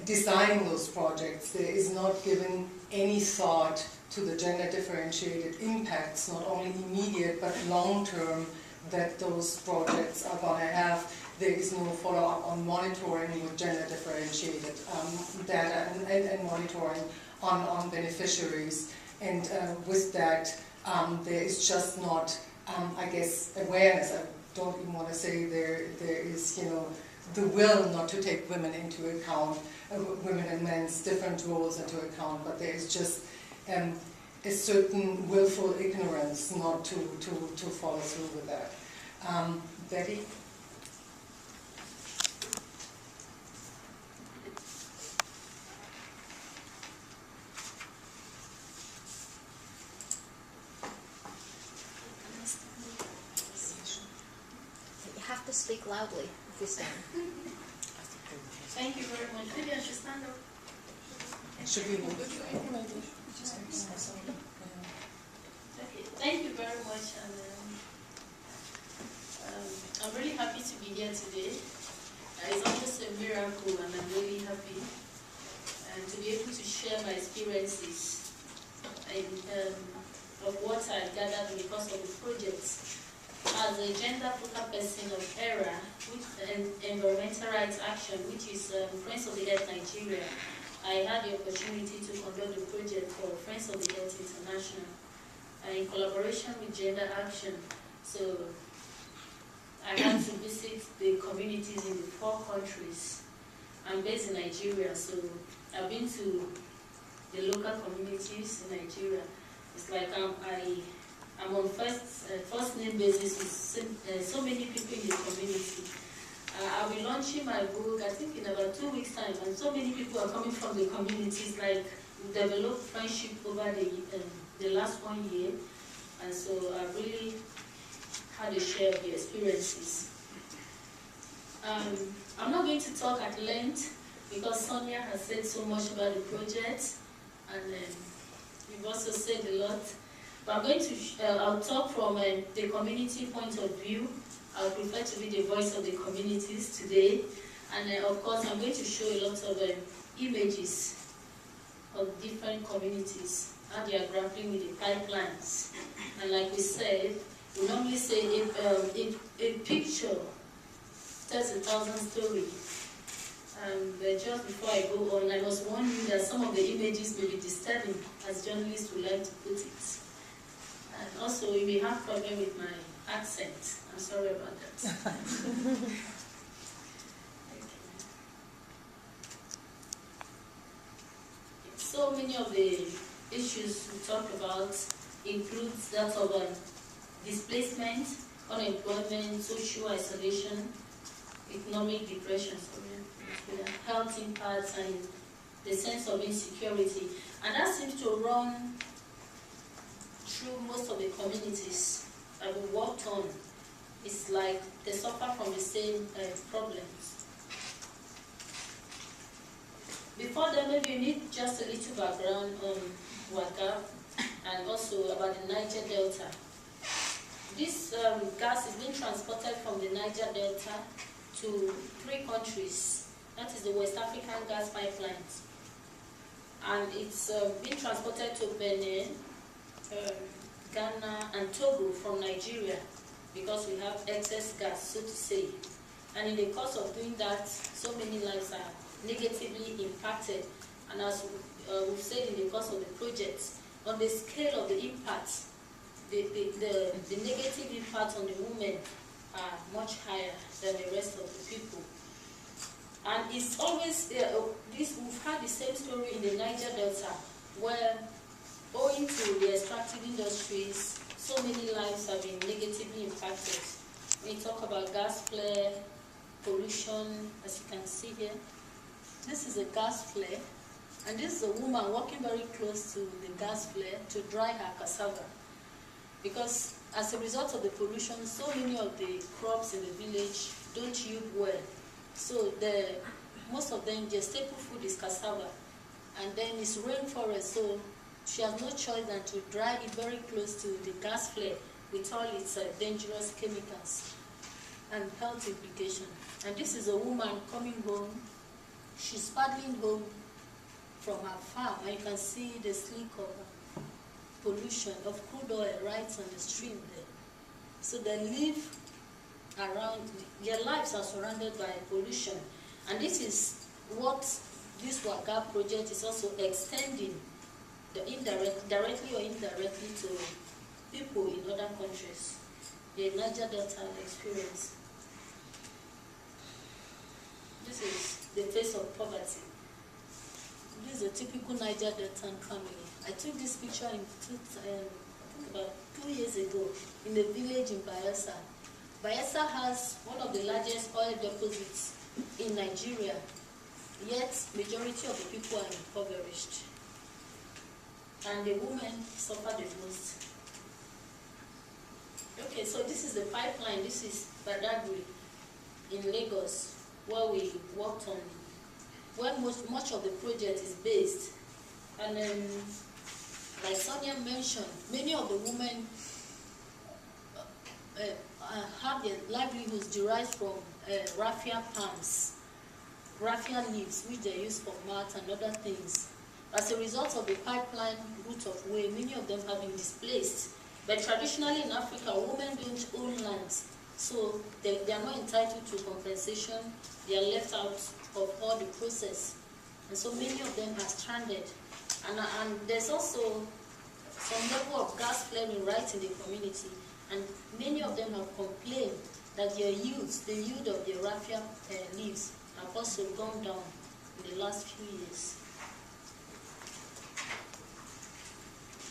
designing those projects, there is not given any thought to the gender differentiated impacts, not only immediate but long-term, that those projects are going to have. There is no follow-up on monitoring with gender differentiated data and monitoring on beneficiaries. And with that, there is just not, I guess, awareness. I don't even want to say there is, the will not to take women into account, women and men's different roles into account, but there is just a certain willful ignorance not to follow through with that. Betty? You have to speak loudly if you stand. Thank you very much. Maybe I should stand up. Should we move it? Okay, thank you very much. And I'm really happy to be here today. It's almost a miracle, and I'm really happy to be able to share my experiences of what I've gathered in the course of the project. As a gender-focused person of ERA, Environmental Rights Action, which is Friends of the Earth Nigeria, I had the opportunity to conduct the project for Friends of the Earth International in collaboration with Gender Action. So I had to visit the communities in the 4 countries. I'm based in Nigeria, so I've been to the local communities in Nigeria. It's like I'm on first name basis with so many people in the community. I'll be launching my book, I think, in about 2 weeks' time, and so many people are coming from the communities. Like, we developed friendship over the last 1 year, and so I really had a share of the experiences. I'm not going to talk at length because Sonia has said so much about the project, and you've also said a lot. But I'm going to, I'll talk from the community point of view. I would prefer to be the voice of the communities today. And of course, I'm going to show a lot of images of different communities, how they are grappling with the pipelines. And like we said, we normally say a picture tells 1,000 stories. But just before I go on, I must warn you that some of the images may be disturbing, as journalists would like to put it. And also, we may have problem with my accent. I'm sorry about that. So many of the issues we talked about includes that of displacement, unemployment, social isolation, economic depression, health impacts, and the sense of insecurity. And that seems to run through most of the communities that we worked on. It's like they suffer from the same problems. Before that, maybe you need just a little background on WAGAP and also about the Niger Delta. This gas is being transported from the Niger Delta to 3 countries. That is the West African gas pipelines. And it's being transported to Benin, Ghana, and Togo from Nigeria, because we have excess gas, so to say. And in the course of doing that, so many lives are negatively impacted. And as we've said in the course of the project, on the scale of the impact, the negative impact on the women are much higher than the rest of the people. And it's always, we've had the same story in the Niger Delta, where owing to the extractive industries, so many lives have been negatively impacted. When you talk about gas flare, pollution, as you can see here, this is a gas flare, and this is a woman walking very close to the gas flare to dry her cassava. Because as a result of the pollution, so many of the crops in the village don't yield well. So most of them, their staple food is cassava, and then it's rainforest, so she has no choice than to dry it very close to the gas flare with all its dangerous chemicals and health implications. And this is a woman coming home. She's paddling home from her farm, and you can see the sleek of pollution of crude oil right on the stream there. So they live around, their lives are surrounded by pollution. And this is what this WAGAP project is also extending, directly or indirectly, to people in other countries. The Niger Delta experience. This is the face of poverty. This is a typical Niger Delta family. I took this picture in about 2 years ago in a village in Bayelsa. Bayelsa has one of the largest oil deposits in Nigeria, yet majority of the people are impoverished. And the women suffer the most. Okay, so this is the pipeline. This is Badagry in Lagos, where we worked on, where much of the project is based. And then, like Sonia mentioned, many of the women have their livelihoods derived from raffia palms, raffia leaves, which they use for mat and other things. As a result of the pipeline route of way, many of them have been displaced. But traditionally in Africa, women don't own lands, so they are not entitled to compensation. They are left out of all the process. And so many of them are stranded. And there's also some level of gas flaring right in the community. And many of them have complained that their yields, the yield of their raffia leaves, have also gone down in the last few years.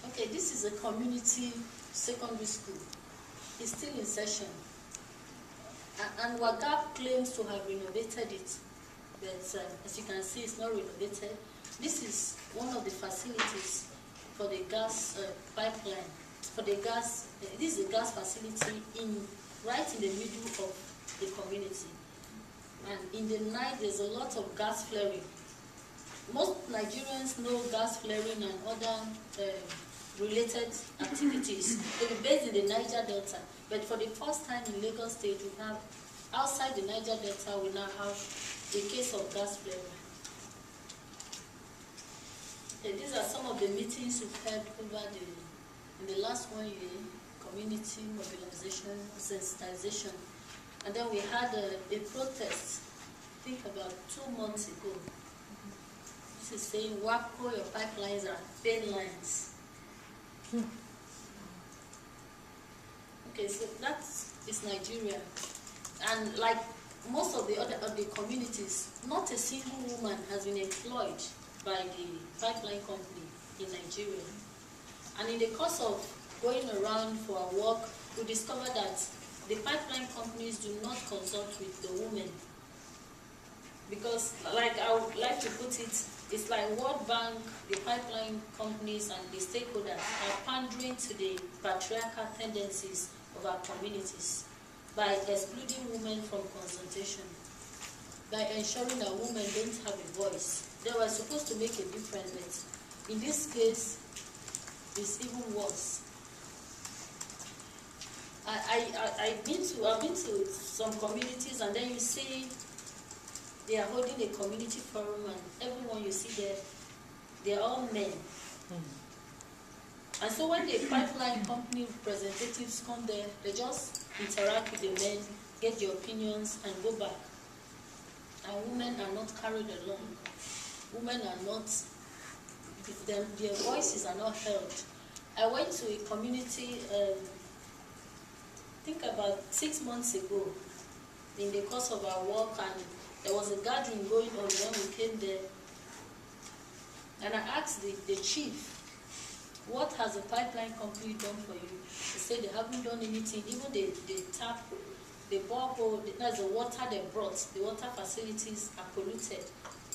Okay, this is a community secondary school. It's still in session. And WAGAP claims to have renovated it, but as you can see, it's not renovated. This is one of the facilities for the gas pipeline. For the gas, this is a gas facility right in the middle of the community. And in the night, there's a lot of gas flaring. Most Nigerians know gas flaring and other related activities. They're based in the Niger Delta. But for the first time in Lagos State, we have, outside the Niger Delta, we now have a case of gas flaring. Okay, these are some of the meetings we've had over in the last 1 year, community mobilization, sensitization. And then we had a protest, I think about 2 months ago. This is saying, WAPCO, your pipelines are thin lines. Okay, so that is Nigeria. And like most of the other communities, not a single woman has been employed by the pipeline company in Nigeria. And in the course of going around for our work, we discovered that the pipeline companies do not consult with the women. Because, like I would like to put it, it's like World Bank, the pipeline companies, and the stakeholders are pandering to the patriarchal tendencies of our communities by excluding women from consultation, by ensuring that women don't have a voice. They were supposed to make a difference, but in this case, it's even worse. I've been to some communities, and then you see they are holding a community forum, and everyone you see there, they are all men. And so when the pipeline company representatives come there, they just interact with the men, get their opinions, and go back. and women are not carried along. Women are not, their voices are not heard. I went to a community, I think about 6 months ago, in the course of our work, and there was a gathering going on when we came there. And I asked the chief, what has the pipeline company done for you? They said they haven't done anything. Even the tap, the borehole, that's the water they brought, the water facilities are polluted.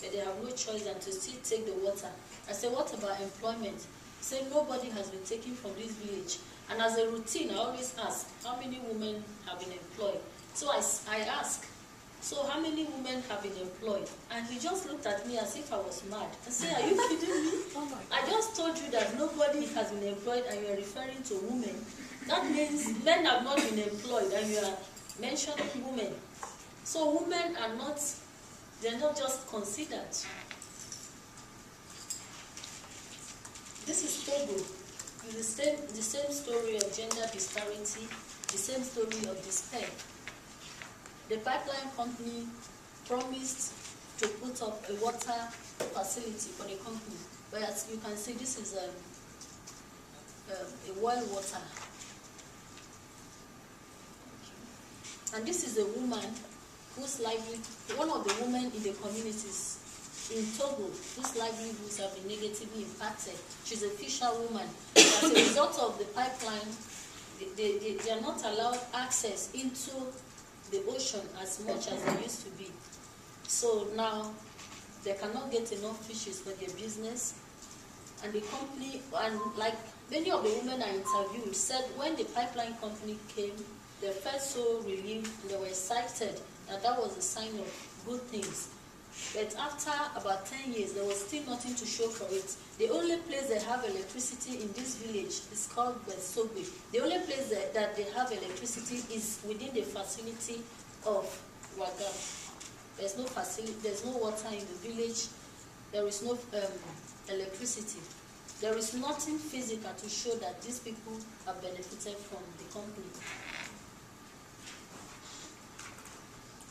But they have no choice than to still take the water. I said, what about employment? He said, nobody has been taken from this village. And as a routine, I always ask, how many women have been employed? So I asked, so how many women have been employed? And he just looked at me as if I was mad. I said, are you kidding me? I just told you that nobody has been employed and you are referring to women. That means men have not been employed and you are mentioning women. So women are not, they're not just considered. This is Togo. It's the same story of gender disparity, the same story of despair. The pipeline company promised to put up a water facility for the company. But as you can see, this is a well water. And this is a woman whose livelihood, one of the women in the communities in Togo, whose livelihoods have been negatively impacted. She's a fisherwoman. As a result of the pipeline, they are not allowed access into the ocean as much as they used to be. So now they cannot get enough fishes for their business. And the company, and like many of the women I interviewed, said when the pipeline company came, they felt so relieved and they were excited that that was a sign of good things. But after about 10 years, there was still nothing to show for it. The only place they have electricity in this village is called Besogwe. The only place that they have electricity is within the facility of Waga. There's no facility, there's no water in the village. There is no electricity. There is nothing physical to show that these people have benefited from the company.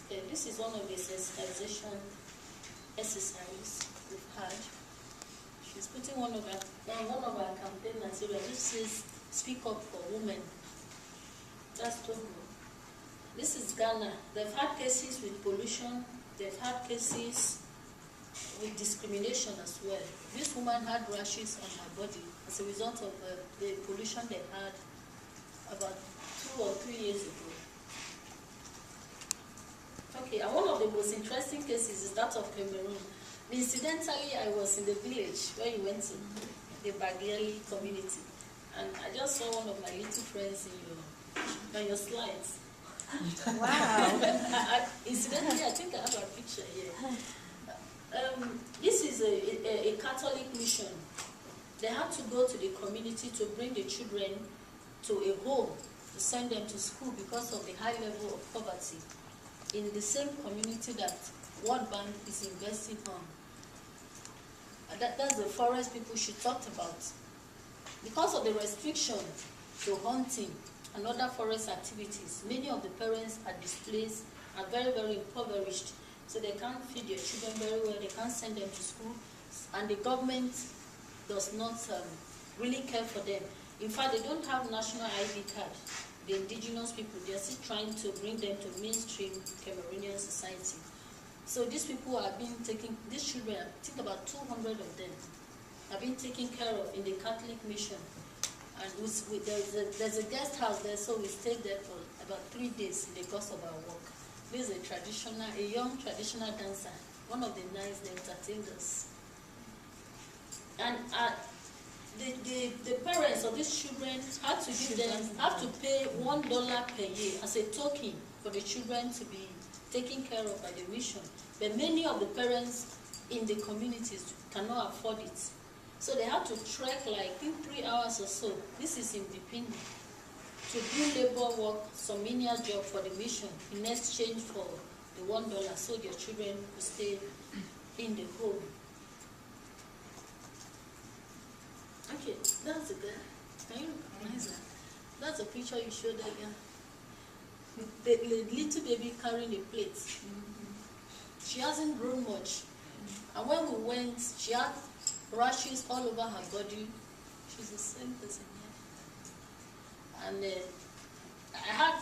Okay, this is one of the sensitization exercises we've had. She's putting one of our campaign material which says "Speak up for women." That's Togo. This is Ghana. They've had cases with pollution. They've had cases with discrimination as well. This woman had rashes on her body as a result of the pollution they had about 2 or 3 years ago. Okay, and one of the most interesting cases is that of Cameroon. Incidentally, I was in the village where you went to, the Bagiali community, and I just saw one of my little friends on your slides. Wow! Incidentally, I think I have a picture here. This is a Catholic mission. They had to go to the community to bring the children to a home to send them to school because of the high level of poverty in the same community that World Bank is investing on. That's the forest people she talked about. Because of the restriction to hunting and other forest activities, many of the parents are displaced and very, very impoverished. So they can't feed their children very well, they can't send them to school, and the government does not really care for them. In fact, they don't have national ID card. The indigenous people, they are still trying to bring them to mainstream Cameroonian society. So these people are being taken, these children, I think about 200 of them, are being taken care of in the Catholic mission. And there's a guest house there, so we stayed there for about 3 days in the course of our work. This is a young traditional dancer, one of the nice entertainers. And the parents of these children have to pay $1 per year as a token for the children to be taken care of by the mission. But many of the parents in the communities cannot afford it. So they have to trek like I think 3 hours or so. This is in Bipindi. To do labor work, some menial job for the mission in exchange for the $1 so their children will stay in the home. Okay, that's a good. Can you recognize that? That's a picture you showed earlier. The little baby carrying the plate. she hasn't grown much. And when we went, she had rashes all over her body. She's the same person here. And I had,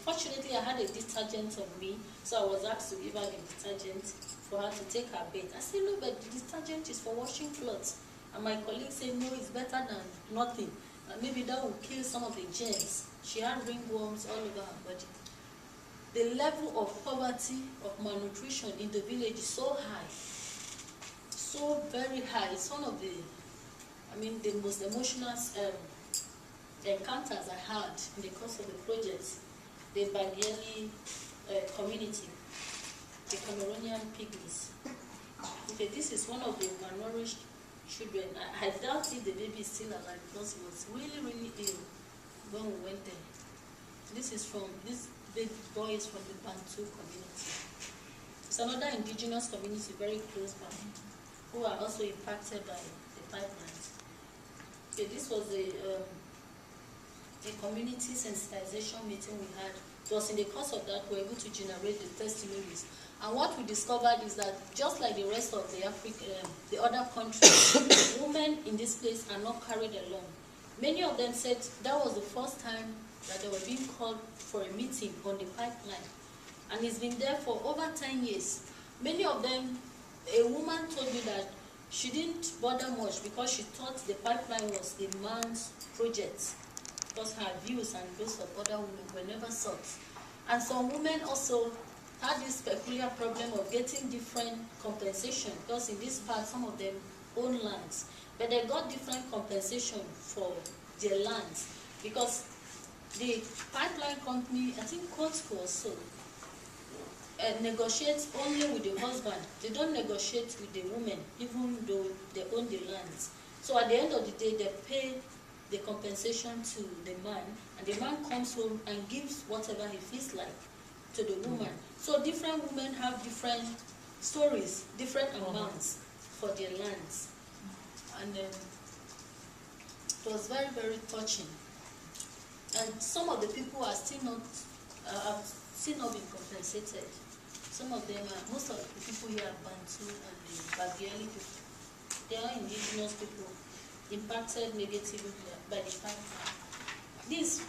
fortunately, I had a detergent on me, so I was asked to give her the detergent for her to take her bath. I said, no, but the detergent is for washing clothes. And my colleague said, no, it's better than nothing. And maybe that will kill some of the germs. She had ringworms all over her body. The level of poverty, of malnutrition in the village is so high, so very high. It's one of the, the most emotional encounters I had in the course of the project. The Badiali community, the Cameroonian pygmies. Okay, this is one of the malnourished children. I doubt if the baby is still alive because he was really, really ill when we went there. This baby boy is from the Bantu community. It's another indigenous community very close by, who are also impacted by the pipelines. Okay, this was a community sensitization meeting we had. It was in the course of that we were able to generate the testimonies. And what we discovered is that just like the rest of the other countries, women in this place are not carried along. Many of them said that was the first time that they were being called for a meeting on the pipeline. And it's been there for over 10 years. Many of them, a woman told me that she didn't bother much because she thought the pipeline was a man's project, because her views and those of other women were never sought. And some women also had this peculiar problem of getting different compensation, because in this part some of them own lands, but they got different compensation for their lands, because the pipeline company, I think Cotsco or so, negotiates only with the husband. They don't negotiate with the women, even though they own the lands. So at the end of the day, they pay the compensation to the man, and the man comes home and gives whatever he feels like to the woman. So different women have different stories, different amounts for their lands. And it was very, very touching. And some of the people are still not, have still not been compensated. Some of them are, most of the people here are Bantu and the Bagiali people. They are indigenous people impacted negatively by the pipeline. This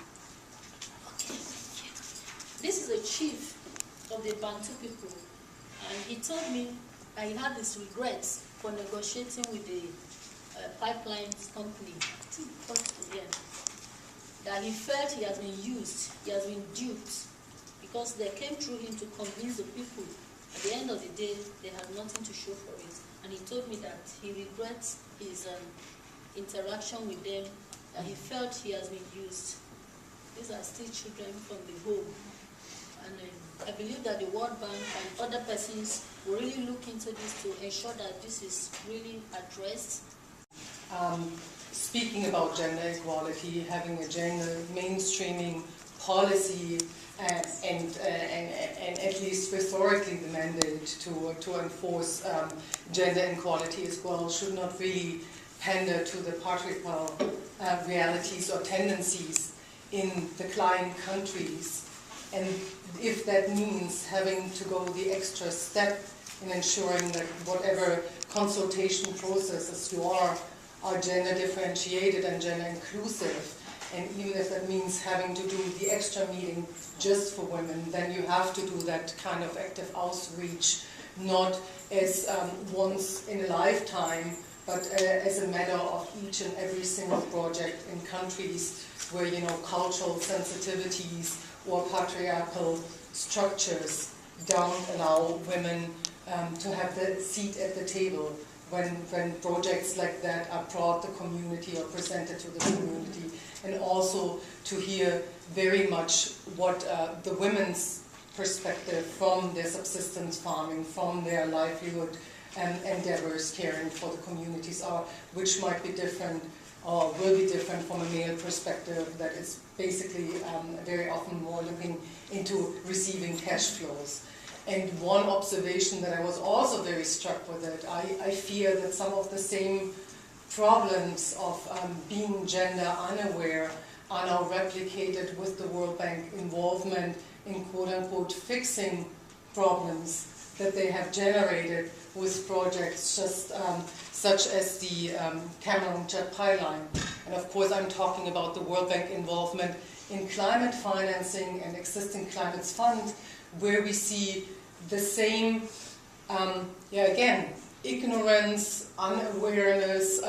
is a chief of the Bantu people, and he told me that he had his regrets for negotiating with the pipeline company. That he felt he has been used, he has been duped, because they came through him to convince the people. At the end of the day, they had nothing to show for it. And he told me that he regrets his interaction with them, that he felt he has been used. These are still children from the home. And I believe that the World Bank and other persons will really look into this to ensure that this is really addressed. Speaking about gender equality, having a gender mainstreaming policy, and at least historically the mandate to enforce gender equality as well should not really pander to the patriarchal realities or tendencies in the client countries. And if that means having to go the extra step in ensuring that whatever consultation processes you are gender differentiated and gender inclusive, and even if that means having to do the extra meeting just for women, then you have to do that kind of active outreach, not as once in a lifetime, but as a matter of each and every single project in countries where, you know, cultural sensitivities or patriarchal structures don't allow women to have the seat at the table when projects like that are brought to the community or presented to the community, and also to hear very much what the women's perspective from their subsistence farming, from their livelihood endeavors caring for the communities are, which might be different or will be different from a male perspective that is basically very often more looking into receiving cash flows. And one observation that I was also very struck with it, I fear that some of the same problems of being gender unaware are now replicated with the World Bank involvement in quote-unquote fixing problems that they have generated with projects just such as the Cameron Jet Pipeline. And of course I'm talking about the World Bank involvement in climate financing and existing climate fund, where we see the same, again, ignorance, unawareness,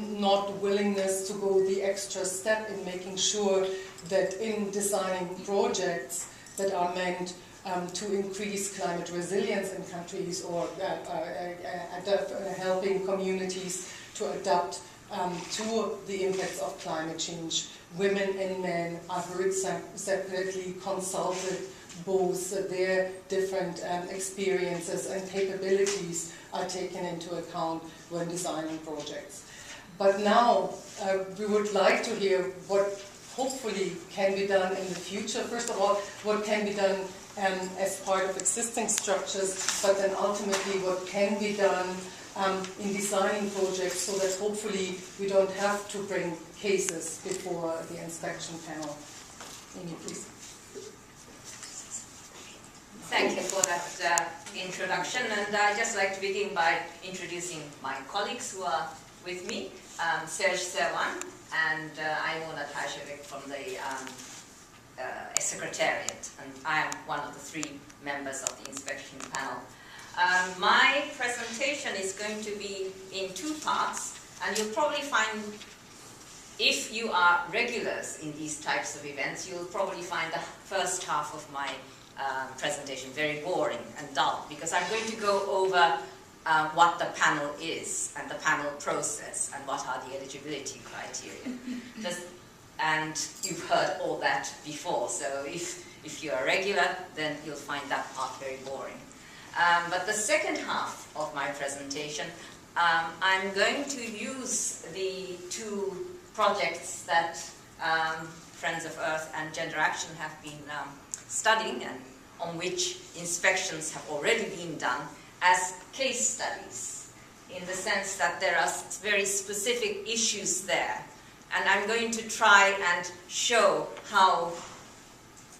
not willingness to go the extra step in making sure that in designing projects that are meant to increase climate resilience in countries or helping communities to adapt to the impacts of climate change. Women and men are heard separately, consulted, both their different experiences and capabilities are taken into account when designing projects. But now we would like to hear what hopefully can be done in the future. First of all, what can be done as part of existing structures, but then ultimately what can be done in designing projects so that hopefully we don't have to bring cases before the inspection panel. Amy, please. Thank you for that introduction, and I'd just like to begin by introducing my colleagues who are with me, Serge Servan and Aimona Tajevik from the Secretariat, and I am one of the 3 members of the inspection panel. My presentation is going to be in 2 parts, and you'll probably find, if you are regulars in these types of events, you'll probably find the first half of my presentation very boring and dull, because I'm going to go over what the panel is and the panel process and what are the eligibility criteria. And you've heard all that before, so if you're a regular, then you'll find that part very boring. But the second half of my presentation, I'm going to use the 2 projects that Friends of Earth and Gender Action have been studying and on which inspections have already been done as case studies, in the sense that there are very specific issues there. And I'm going to try and show how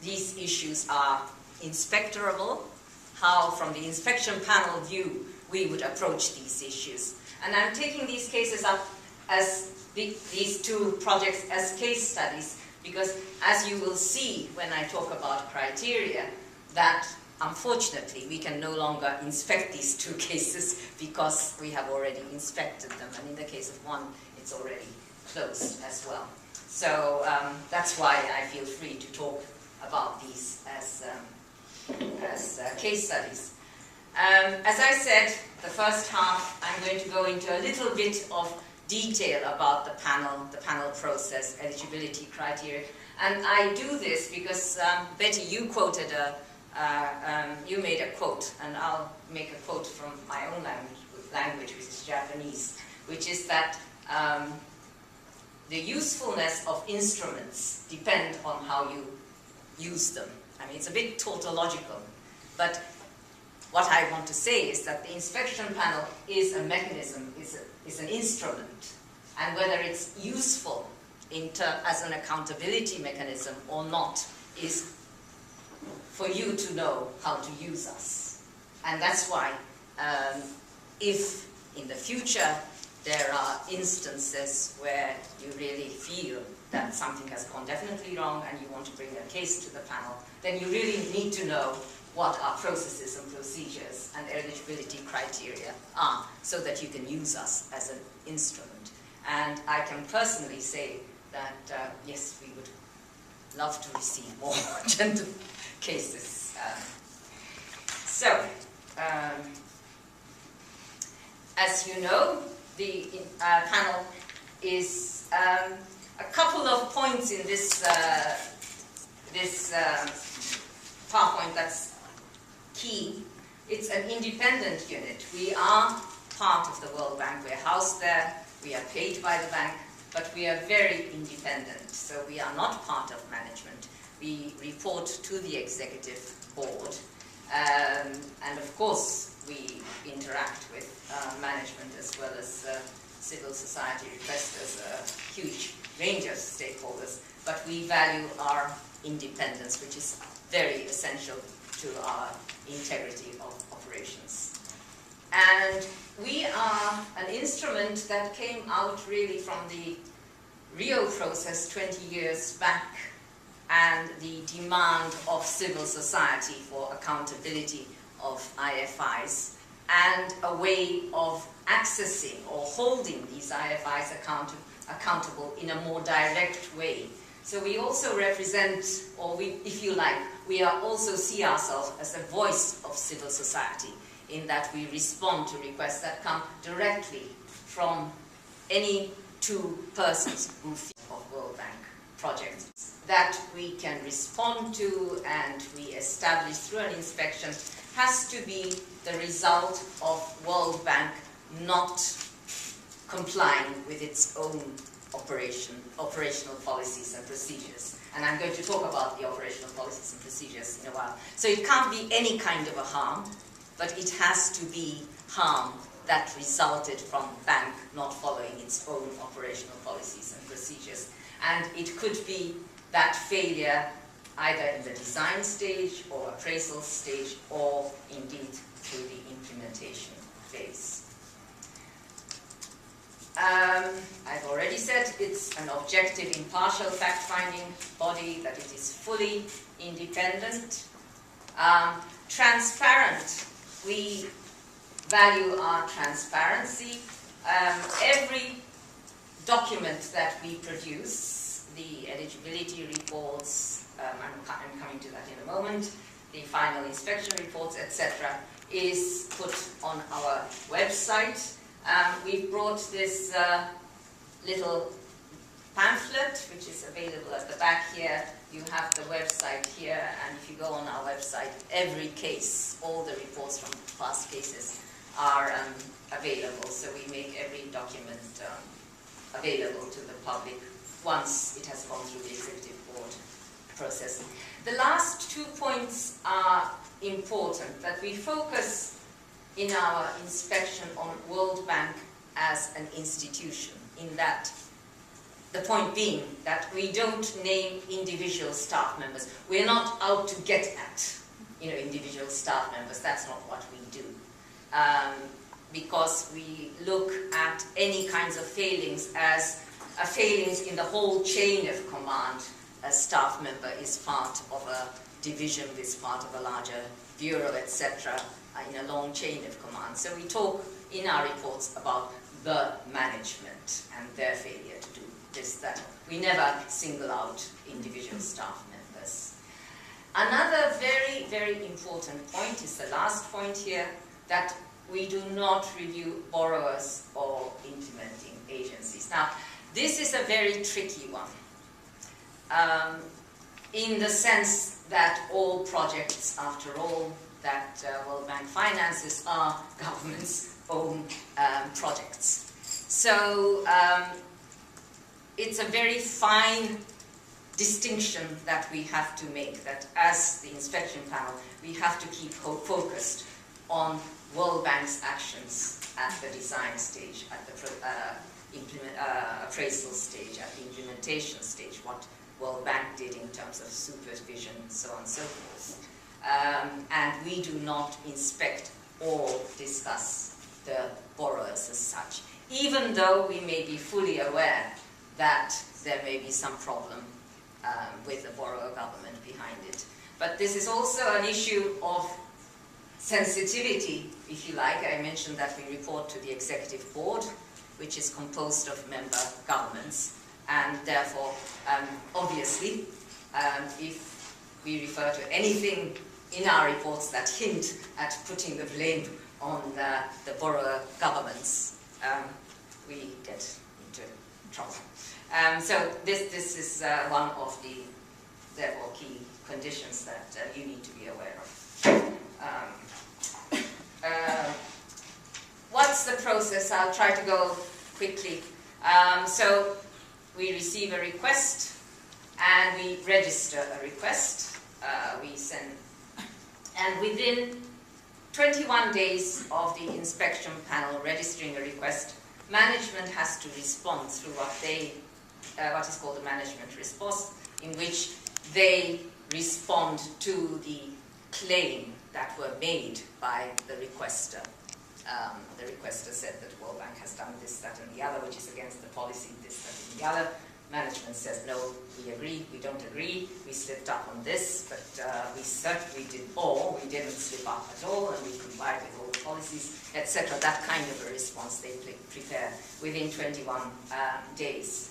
these issues are inspectorable, how from the inspection panel view we would approach these issues. And I'm taking these cases up as these 2 projects as case studies, because as you will see when I talk about criteria, that unfortunately we can no longer inspect these 2 cases because we have already inspected them, and in the case of one it's already closed as well. So that's why I feel free to talk about these as case studies. As I said, the first half I'm going to go into a little bit of detail about the panel process, eligibility criteria. And I do this because, Betty, you quoted you made a quote, and I'll make a quote from my own language, which is Japanese, which is that the usefulness of instruments depend on how you use them. I mean, it's a bit tautological, but what I want to say is that the inspection panel is a mechanism, is an instrument, and whether it's useful as an accountability mechanism or not is for you to know how to use us. And that's why if in the future there are instances where you really feel that something has gone definitely wrong and you want to bring a case to the panel, then you really need to know what our processes and procedures and eligibility criteria are, so that you can use us as an instrument. And I can personally say that, yes, we would love to receive more gender cases. As you know, the panel is a couple of points in this PowerPoint that's key. It's an independent unit. We are part of the World Bank. We're housed there. We are paid by the bank, but we are very independent. So we are not part of management. We report to the executive board. And of course, we interact with management as well as civil society requesters, a huge range of stakeholders. But we value our independence, which is very essential to our integrity of operation. And we are an instrument that came out really from the Rio process 20 years back, and the demand of civil society for accountability of IFIs, and a way of accessing or holding these IFIs accountable in a more direct way. So we also represent, or we, if you like, we are also see ourselves as a voice of civil society, in that we respond to requests that come directly from any two persons who think of World Bank projects that we can respond to and we establish through an inspection has to be the result of World Bank not complying with its own operational policies and procedures. And I'm going to talk about the operational policies and procedures in a while. So it can't be any kind of a harm, but it has to be harm that resulted from bank not following its own operational policies and procedures. And it could be that failure either in the design stage or appraisal stage, or indeed through the implementation phase. I've already said it's an objective, impartial fact-finding body, that it is fully independent. Transparent. We value our transparency. Every document that we produce, the eligibility reports, I'm coming to that in a moment, the final inspection reports, etc., is put on our website. We've brought this little pamphlet, which is available at the back here. You have the website here, and if you go on our website, every case, all the reports from past cases are available. So we make every document available to the public once it has gone through the executive board process. The last 2 points are important, that we focus in our inspection on World Bank as an institution, in that the point being that we don't name individual staff members. We're not out to get at, individual staff members. That's not what we do. Because we look at any kinds of failings as failings in the whole chain of command. A staff member is part of a division, is part of a larger bureau, etc., in a long chain of command. So we talk in our reports about the management and their failure to do this, that. We never single out individual staff members. Another very, very important point is the last point here, that we do not review borrowers or implementing agencies. Now, this is a very tricky one, in the sense that all projects, after all, that World Bank finances are government's own projects. So it's a very fine distinction that we have to make, that as the inspection panel, we have to keep focused on World Bank's actions at the design stage, at the appraisal stage, at the implementation stage, what World Bank did in terms of supervision, so on and so forth. And we do not inspect or discuss the borrowers as such, even though we may be fully aware that there may be some problem with the borrower government behind it. But this is also an issue of sensitivity, if you like. I mentioned that we report to the executive board, which is composed of member governments, and therefore, obviously, if we refer to anything in our reports that hint at putting the blame on the borrower governments, we get into trouble. So this is one of the, therefore, key conditions that you need to be aware of. What's the process? I'll try to go quickly. So we receive a request and we register a request. We send, and within 21 days of the inspection panel registering a request, management has to respond through what is called a management response, in which they respond to the claim that were made by the requester. the requester said that the World Bank has done this, that, and the other, which is against the policy, this, that, and the other. Management says, no, we agree, we don't agree, we slipped up on this, but we certainly did, or we didn't slip up at all, and we complied with all the policies, etc. That kind of a response they prepare within 21 days.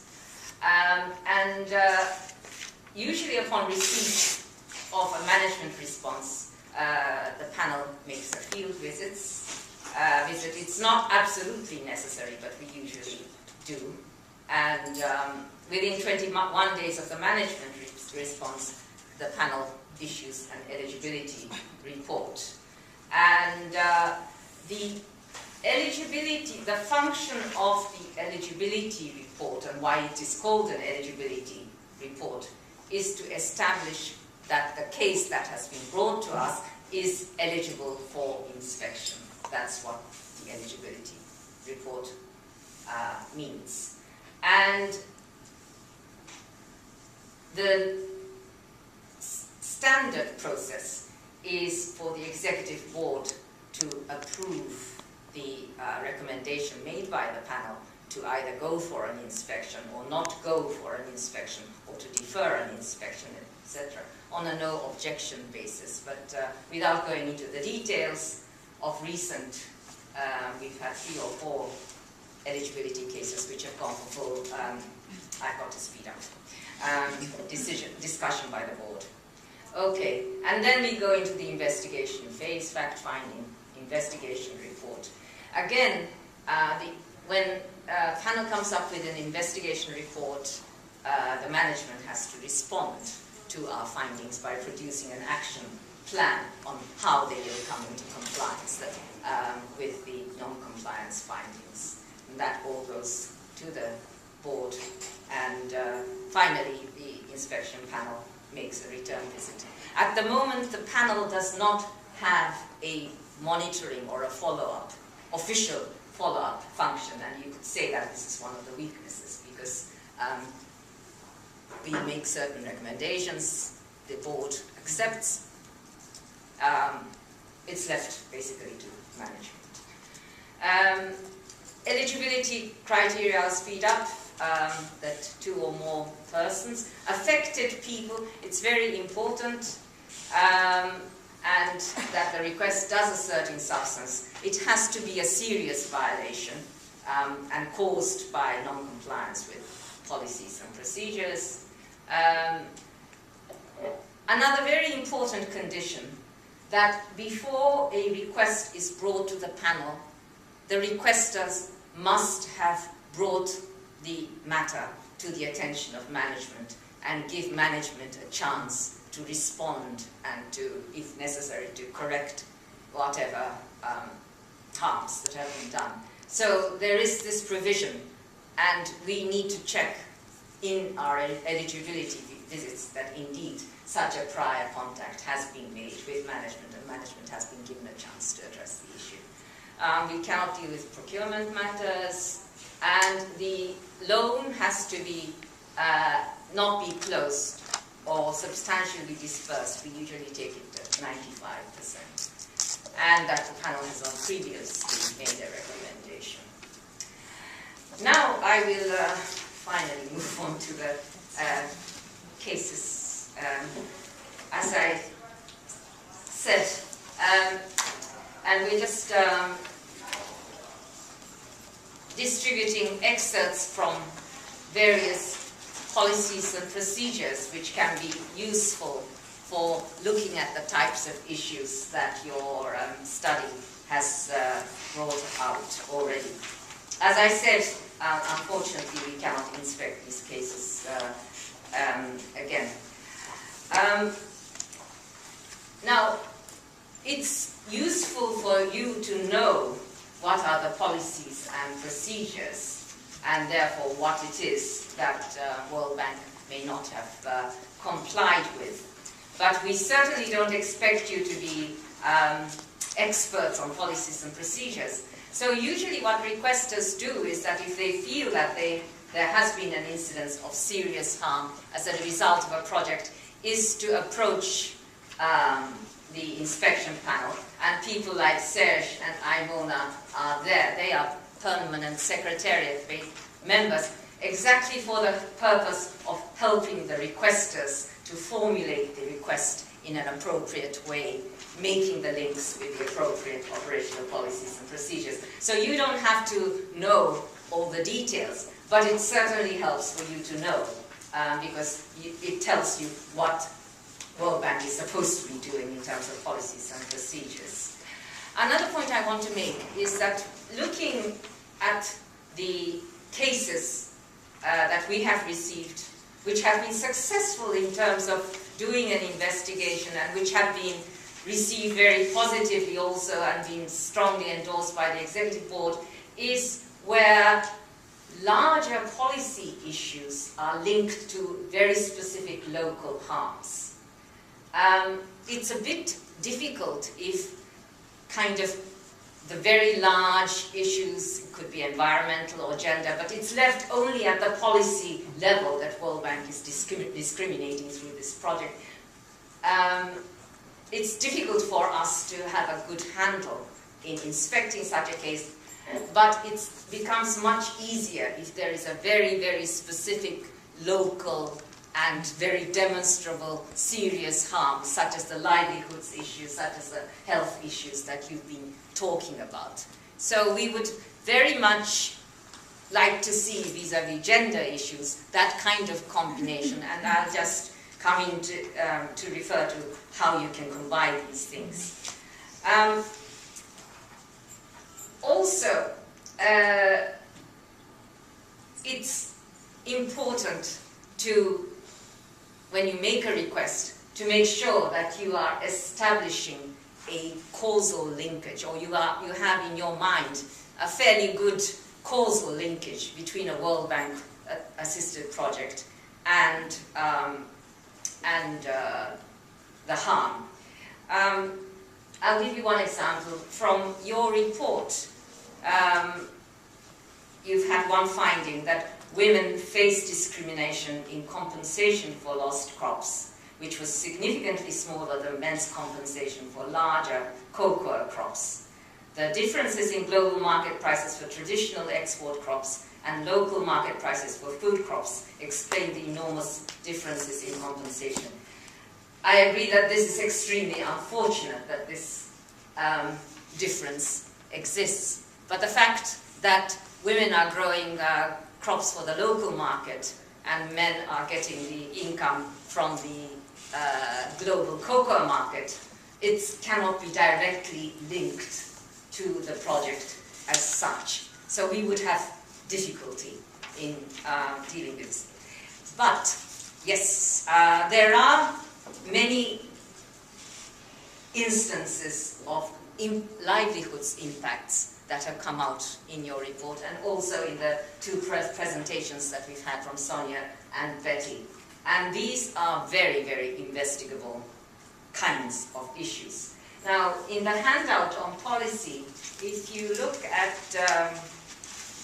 Usually upon receipt of a management response, the panel makes a field visit. It's not absolutely necessary, but we usually do. And within 21 days of the management response, the panel issues an eligibility report. And the eligibility, the function of the eligibility report and why it is called an eligibility report is to establish that the case that has been brought to us is eligible for inspection. That's what the eligibility report means. And the standard process is for the executive board to approve the recommendation made by the panel to either go for an inspection or not go for an inspection, or to defer an inspection, etc., on a no objection basis. But without going into the details of recent, we've had 3 or 4 eligibility cases which have gone for full, I've got to speed up, discussion by the board. Okay, and then we go into the investigation phase, fact-finding, investigation report. Again, when a panel comes up with an investigation report, the management has to respond to our findings by producing an action plan on how they will come into compliance with the non-compliance findings. And that all goes to the board, and finally the inspection panel makes a return visit. At the moment, the panel does not have a monitoring or a follow-up, official follow-up function, and you could say that this is one of the weaknesses, because we make certain recommendations, the board accepts, it's left basically to management. Eligibility criteria, I'll speed up, that 2 or more persons. Affected people, it's very important, and that the request does a certain substance. It has to be a serious violation and caused by non-compliance with policies and procedures. Another very important condition, that before a request is brought to the panel, the requesters must have brought the matter to the attention of management and give management a chance to respond and to, if necessary, to correct whatever harms that have been done. So there is this provision, and we need to check in our eligibility visits that indeed such a prior contact has been made with management, and management has been given a chance to address the issue. We cannot deal with procurement matters, and the loan has to be not be closed or substantially dispersed. We usually take it at 95%, and that the panel has not previously made a recommendation. Now I will finally move on to the cases. As I said, and we're just distributing excerpts from various policies and procedures which can be useful for looking at the types of issues that your study has brought out already. As I said, unfortunately we cannot inspect these cases again. Now, it's useful for you to know what are the policies and procedures, and therefore what it is that World Bank may not have complied with. But we certainly don't expect you to be experts on policies and procedures. So usually what requesters do is that if they feel that there has been an incidence of serious harm as a result of a project, is to approach the inspection panel, and people like Serge and Aimona are there. They are permanent secretariat members, exactly for the purpose of helping the requesters to formulate the request in an appropriate way, making the links with the appropriate operational policies and procedures. So you don't have to know all the details, but it certainly helps for you to know, because it tells you what World Bank is supposed to be doing in terms of policies and procedures. Another point I want to make is that looking at the cases that we have received, which have been successful in terms of doing an investigation and which have been received very positively also and been strongly endorsed by the Executive Board, is where larger policy issues are linked to very specific local harms. It's a bit difficult if kind of the very large issues, it could be environmental or gender, but it's left only at the policy level that World Bank is discriminating through this project. It's difficult for us to have a good handle in inspecting such a case, but it becomes much easier if there is a very, very specific local and very demonstrable serious harm, such as the livelihoods issues, such as the health issues that you've been talking about. So we would very much like to see vis-à-vis gender issues that kind of combination, and I'll just come in to refer to how you can combine these things. Also, it's important to, when you make a request, to make sure that you are establishing a causal linkage, or you have in your mind a fairly good causal linkage between a World Bank assisted project and the harm. I'll give you one example. From your report, you've had one finding that women face discrimination in compensation for lost crops, which was significantly smaller than men's compensation for larger cocoa crops. The differences in global market prices for traditional export crops and local market prices for food crops explain the enormous differences in compensation. I agree that this is extremely unfortunate that this difference exists, but the fact that women are growing crops for the local market and men are getting the income from the global cocoa market, it cannot be directly linked to the project as such. So we would have difficulty in dealing with this. But yes, there are many instances of livelihoods impacts that have come out in your report, and also in the two presentations that we've had from Sonia and Betty. And these are very, very investigable kinds of issues. Now, in the handout on policy, if you look at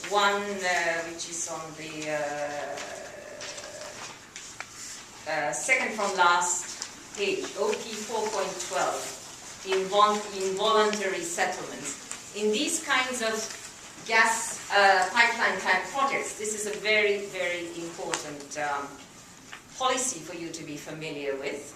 one which is on the second from last page, OP 4.12, involuntary settlements. In these kinds of gas pipeline type projects, this is a very, very important policy for you to be familiar with.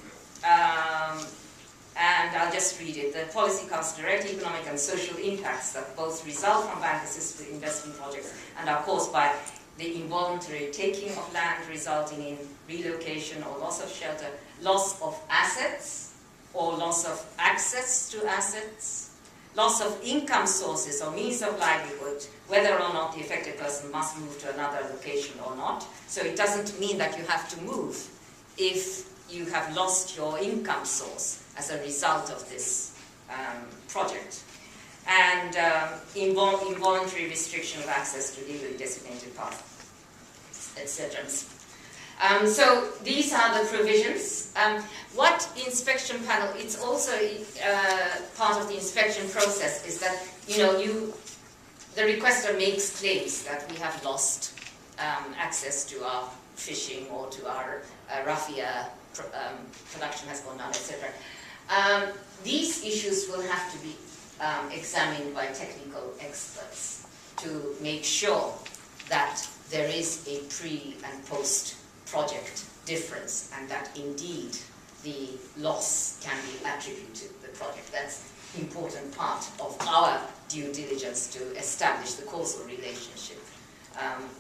And I'll just read it. The policy casts direct economic and social impacts that both result from bank-assisted investment projects and are caused by the involuntary taking of land resulting in relocation or loss of shelter, loss of assets or loss of access to assets, loss of income sources or means of livelihood, whether or not the affected person must move to another location or not. So it doesn't mean that you have to move if you have lost your income source as a result of this project. And involuntary restriction of access to legally designated paths, etc. So these are the provisions. What inspection panel, it's also part of the inspection process, is that, the requester makes claims that we have lost access to our fishing or to our raffia production has gone down, etc. These issues will have to be examined by technical experts to make sure that there is a pre- and post-project difference, and that indeed the loss can be attributed to the project. That's an important part of our due diligence to establish the causal relationship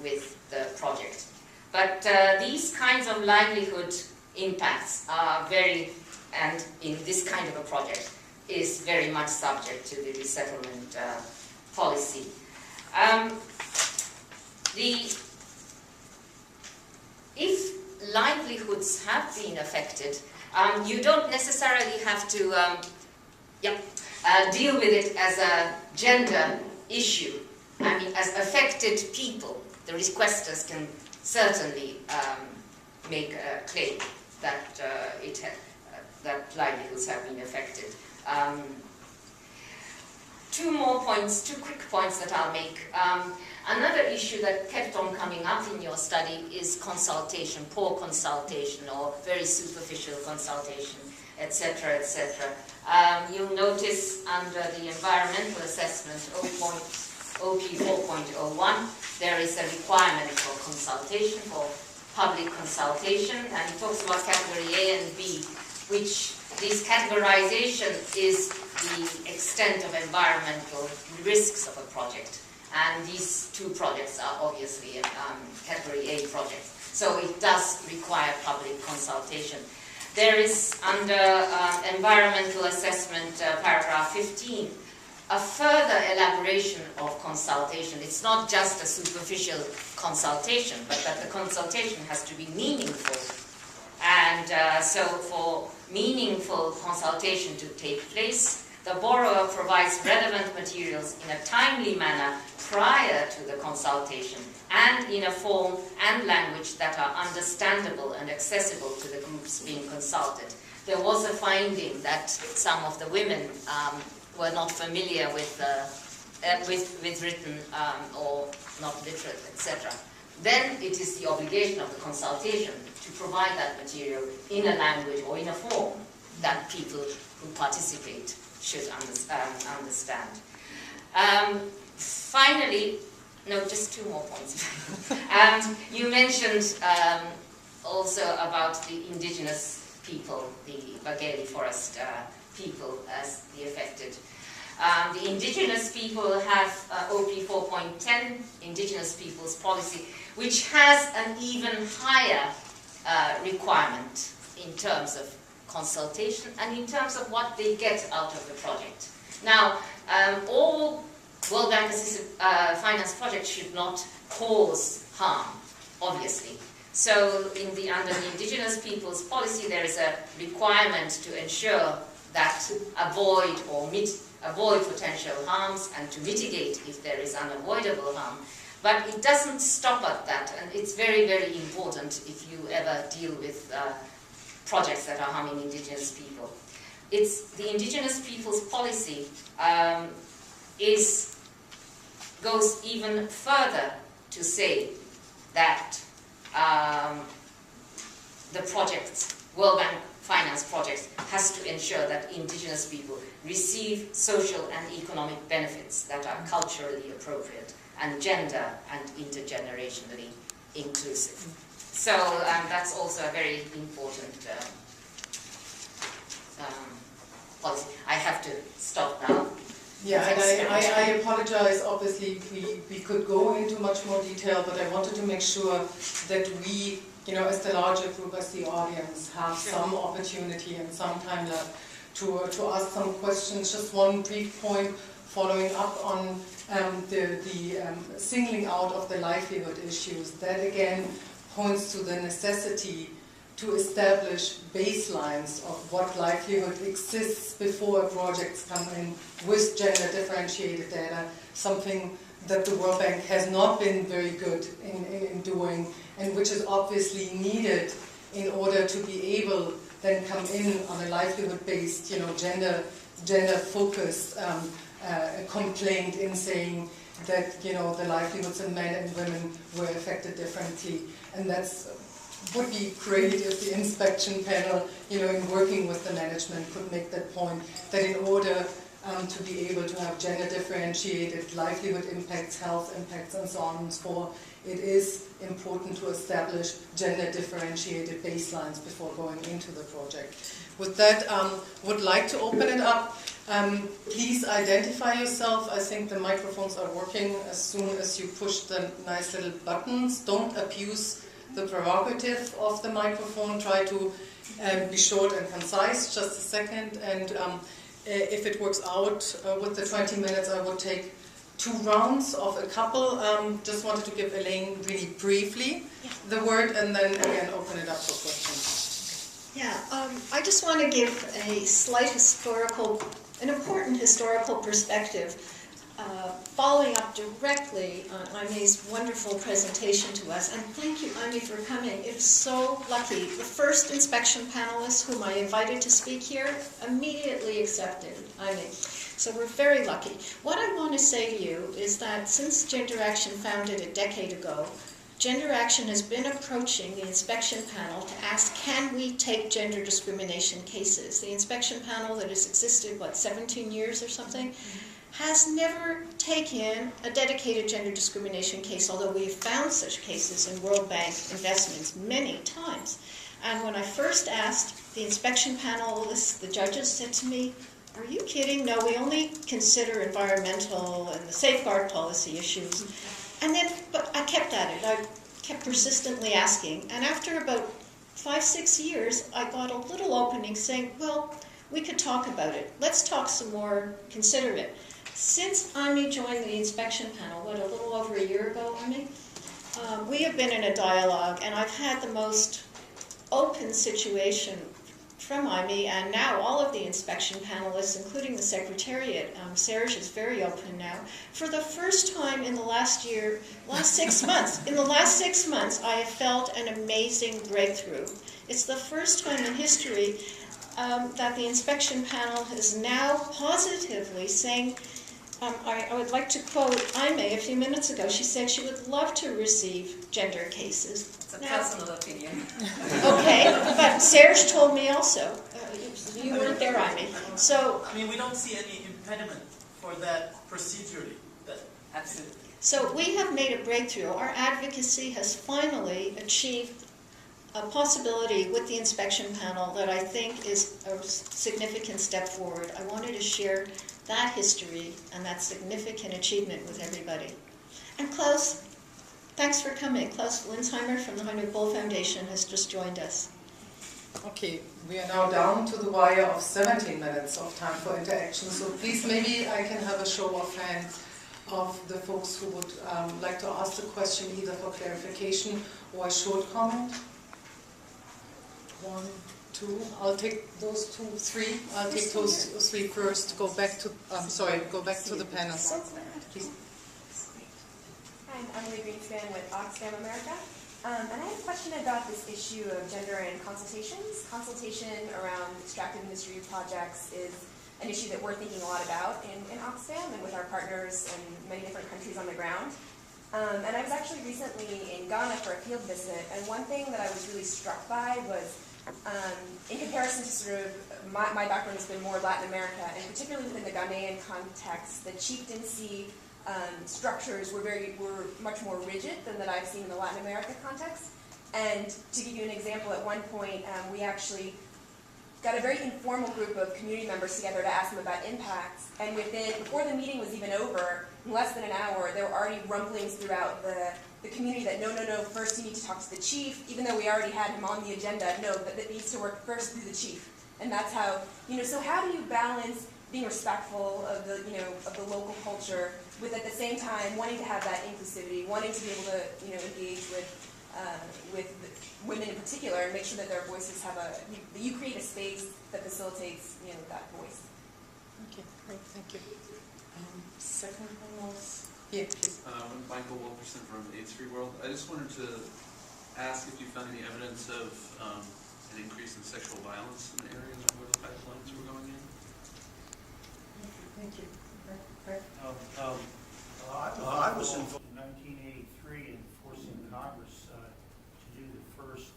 with the project. But these kinds of livelihood impacts are and in this kind of a project, is very much subject to the resettlement policy. If livelihoods have been affected, you don't necessarily have to deal with it as a gender issue. I mean, as affected people, the requesters can certainly make a claim that that livelihoods have been affected. Two quick points that I'll make. Another issue that kept on coming up in your study is consultation, poor consultation or very superficial consultation, etc., etc. You'll notice under the environmental assessment OP 4.01, there is a requirement for consultation, for public consultation, and it talks about category A and B, which this categorization is the extent of environmental risks of a project. And these two projects are obviously category A projects. So it does require public consultation. There is under environmental assessment paragraph 15 a further elaboration of consultation. It's not just a superficial consultation, but that the consultation has to be meaningful. And so for meaningful consultation to take place, the borrower provides relevant materials in a timely manner prior to the consultation and in a form and language that are understandable and accessible to the groups being consulted. There was a finding that some of the women were not familiar with written or not literate, etc. Then it is the obligation of the consultation to provide that material in a language or in a form that people who participate should understand. Finally, no, just two more points. You mentioned also about the indigenous people, the Bageli forest people as the affected. The indigenous people have OP 4.10, Indigenous Peoples Policy, which has an even higher requirement in terms of consultation and in terms of what they get out of the project. Now, all World Bank assisted finance projects should not cause harm, obviously. So under the Indigenous Peoples Policy, there is a requirement to ensure that avoid potential harms and to mitigate if there is unavoidable harm. But it doesn't stop at that, and it's very, very important if you ever deal with projects that are harming indigenous people. The Indigenous Peoples Policy goes even further to say that the projects, World Bank finance projects, has to ensure that indigenous people receive social and economic benefits that are culturally appropriate and gender and intergenerationally inclusive. So that's also a very important policy. I have to stop now. Yeah, and I apologize. Obviously, we could go into much more detail, but I wanted to make sure that we, as the larger group, as the audience, have some opportunity and some time left to ask some questions. Just one brief point following up on the singling out of the livelihood issues. That again points to the necessity to establish baselines of what livelihood exists before projects come in with gender differentiated data, something that the World Bank has not been very good in doing, and which is obviously needed in order to be able then come in on a livelihood-based, gender-focused complaint in saying that the livelihoods of men and women were affected differently, and that's would be great if the inspection panel, in working with the management, could make that point that in order to be able to have gender differentiated livelihood impacts, health impacts, and so on and so forth, it is important to establish gender differentiated baselines before going into the project. With that, would like to open it up. Please identify yourself. I think the microphones are working as soon as you push the nice little buttons. Don't abuse the prerogative of the microphone. Try to be short and concise. Just a second. And if it works out with the 20 minutes, I would take 2 rounds of a couple. Just wanted to give Elaine really briefly the word, and then again open it up for questions. Yeah, I just want to give a slight an important historical perspective, following up directly on Aime's wonderful presentation to us. And thank you, Aime, for coming. It's so lucky. The first inspection panelist whom I invited to speak here immediately accepted, Aime. So we're very lucky. What I want to say to you is that since Gender Action founded a decade ago, Gender Action has been approaching the inspection panel to ask, can we take gender discrimination cases? The inspection panel that has existed, 17 years or something, has never taken a dedicated gender discrimination case, although we have found such cases in World Bank investments many times. And when I first asked the inspection panelists, the judges said to me, are you kidding? No, we only consider environmental and the safeguard policy issues. And then, but I kept at it. I kept persistently asking. And after about 5-6 years, I got a little opening saying, well, we could talk about it. Let's talk some more, consider it. Since Aime joined the inspection panel, a little over a year ago, Aime, we have been in a dialogue, and I've had the most open situation from Aime, and now all of the inspection panelists, including the Secretariat. Serge is very open now. For the first time in the last 6 months, in the last 6 months, I have felt an amazing breakthrough. It's the first time in history that the inspection panel is now positively saying, I would like to quote Aime a few minutes ago. She said she would love to receive gender cases. It's a personal opinion. Okay, but Serge told me also. You weren't there, Aime. So, we don't see any impediment for that procedurally. Absolutely. So we have made a breakthrough. Our advocacy has finally achieved a possibility with the inspection panel that I think is a significant step forward. I wanted to share that history and that significant achievement with everybody. And Klaus, thanks for coming. Klaus Linsheimer from the Heinrich Böll Foundation has just joined us. Okay, we are now down to the wire of 17 minutes of time for interaction. So please, maybe I can have a show of hands of the folks who would like to ask the question, either for clarification or a short comment. 1, 2. I'll take those 2, 3. I'll take those 3 first. Go back to the panel. Please. Hi, I'm Emily Greenspan with Oxfam America. And I have a question about this issue of gender and consultations. Consultation around extractive industry projects is an issue that we're thinking a lot about in Oxfam and with our partners in many different countries on the ground. And I was actually recently in Ghana for a field visit, and one thing that I was really struck by was, in comparison to sort of my background has been more Latin America, and particularly within the Ghanaian context, the chieftaincy structures were much more rigid than that I've seen in the Latin America context. And to give you an example, at one point we actually got a very informal group of community members together to ask them about impacts, and before the meeting was even over, in less than an hour, there were already rumblings throughout the community that no, first you need to talk to the chief, even though we already had him on the agenda, but that needs to work first through the chief. And that's how, so how do you balance being respectful of the local culture with at the same time wanting to have that inclusivity, wanting to be able to, engage with women in particular and make sure that their voices have you create a space that facilitates, that voice. Okay, great, thank you. Second one was, yeah, please. Michael Wilkerson from AIDS Free World. I just wanted to ask if you found any evidence of an increase in sexual violence in the areas where the pipelines were going in. Thank you. I was involved in 1983 in forcing Congress to do the first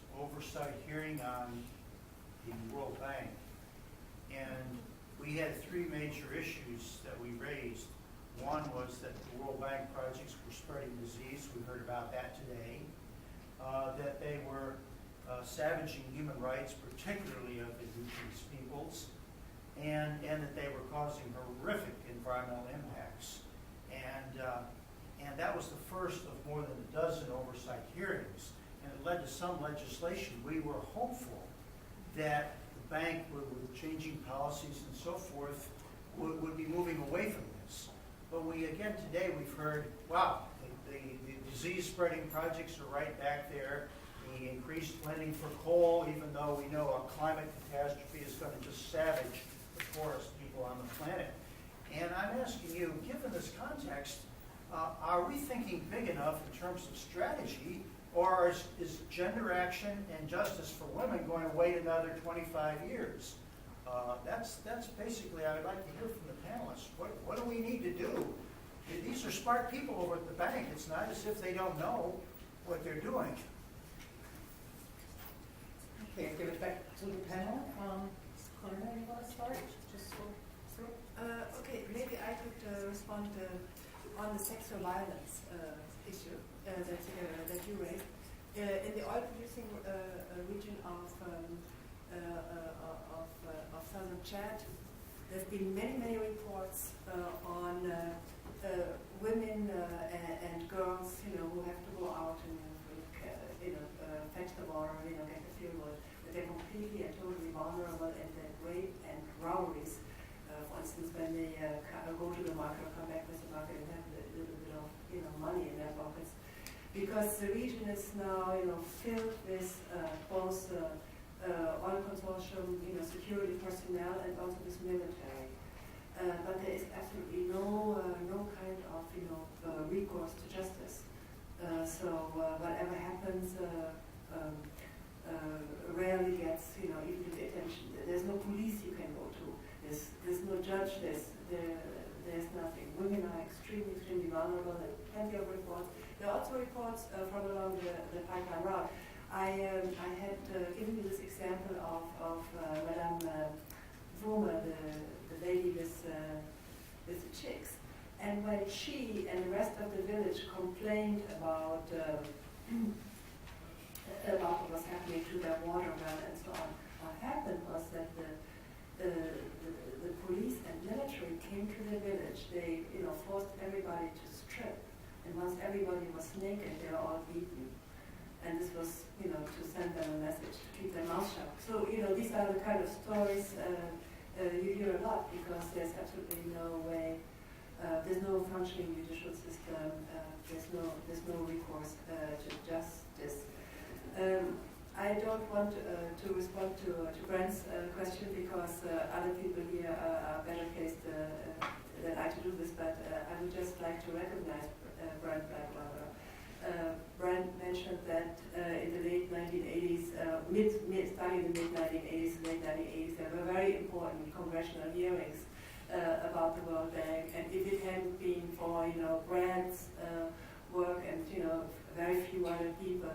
oversight hearing on the World Bank, and we had three major issues that we raised. One was that the World Bank projects were spreading disease. We heard about that today. That they were savaging human rights, particularly of indigenous peoples, and that they were causing horrific environmental impacts. And that was the first of more than a dozen oversight hearings, and it led to some legislation. We were hopeful that the bank, with changing policies and so forth, would be moving away from this. But again today we've heard, wow, the disease-spreading projects are right back there. The increased lending for coal, even though we know a climate catastrophe is going to just savage the poorest people on the planet. And I'm asking you, given this context, are we thinking big enough in terms of strategy, or is gender action and justice for women going to wait another 25 years? That's basically, I would like to hear from the panelists. What do we need to do? These are smart people over at the bank. It's not as if they don't know what they're doing. Okay, give it back to the panel. Connor, you want to start? Just through. Okay, maybe I could respond on the sexual violence issue that you raised. In the oil-producing region of southern Chad, there have been many reports on women and girls, who have to go out and fetch the water, get the fuel. That they're completely and totally vulnerable, and that rape and robberies. For instance, when they go to the market or come back with the market and have a little bit of money in their pockets, because the region is now filled with both oil consortium, security personnel, and also with military. But there is absolutely no kind of recourse to justice. So whatever happens rarely gets even the attention. There's no police you can go to. There's no judge. There's nothing. Women are extremely vulnerable. There are plenty of reports. There are also reports from along the pipeline route. I had given you this example of Madame Voma, the lady with the chicks. And when she and the rest of the village complained about what was happening to their water well and so on, what happened was that the police and military came to the village. They forced everybody to strip, and once everybody was naked, they were all beaten. And this was, to send them a message to keep their mouth shut. So, these are the kind of stories you hear a lot, because there's absolutely no way. There's no functioning judicial system. There's no recourse to justice. I don't want to respond to Brent's question, because other people here are better placed than I to do this. But I would just like to recognize Brent Blackwater. Brent mentioned that in the late 1980s, starting in the mid-1980s, late 1980s, there were very important congressional hearings about the World Bank, and if it hadn't been for Brent's work and very few other people,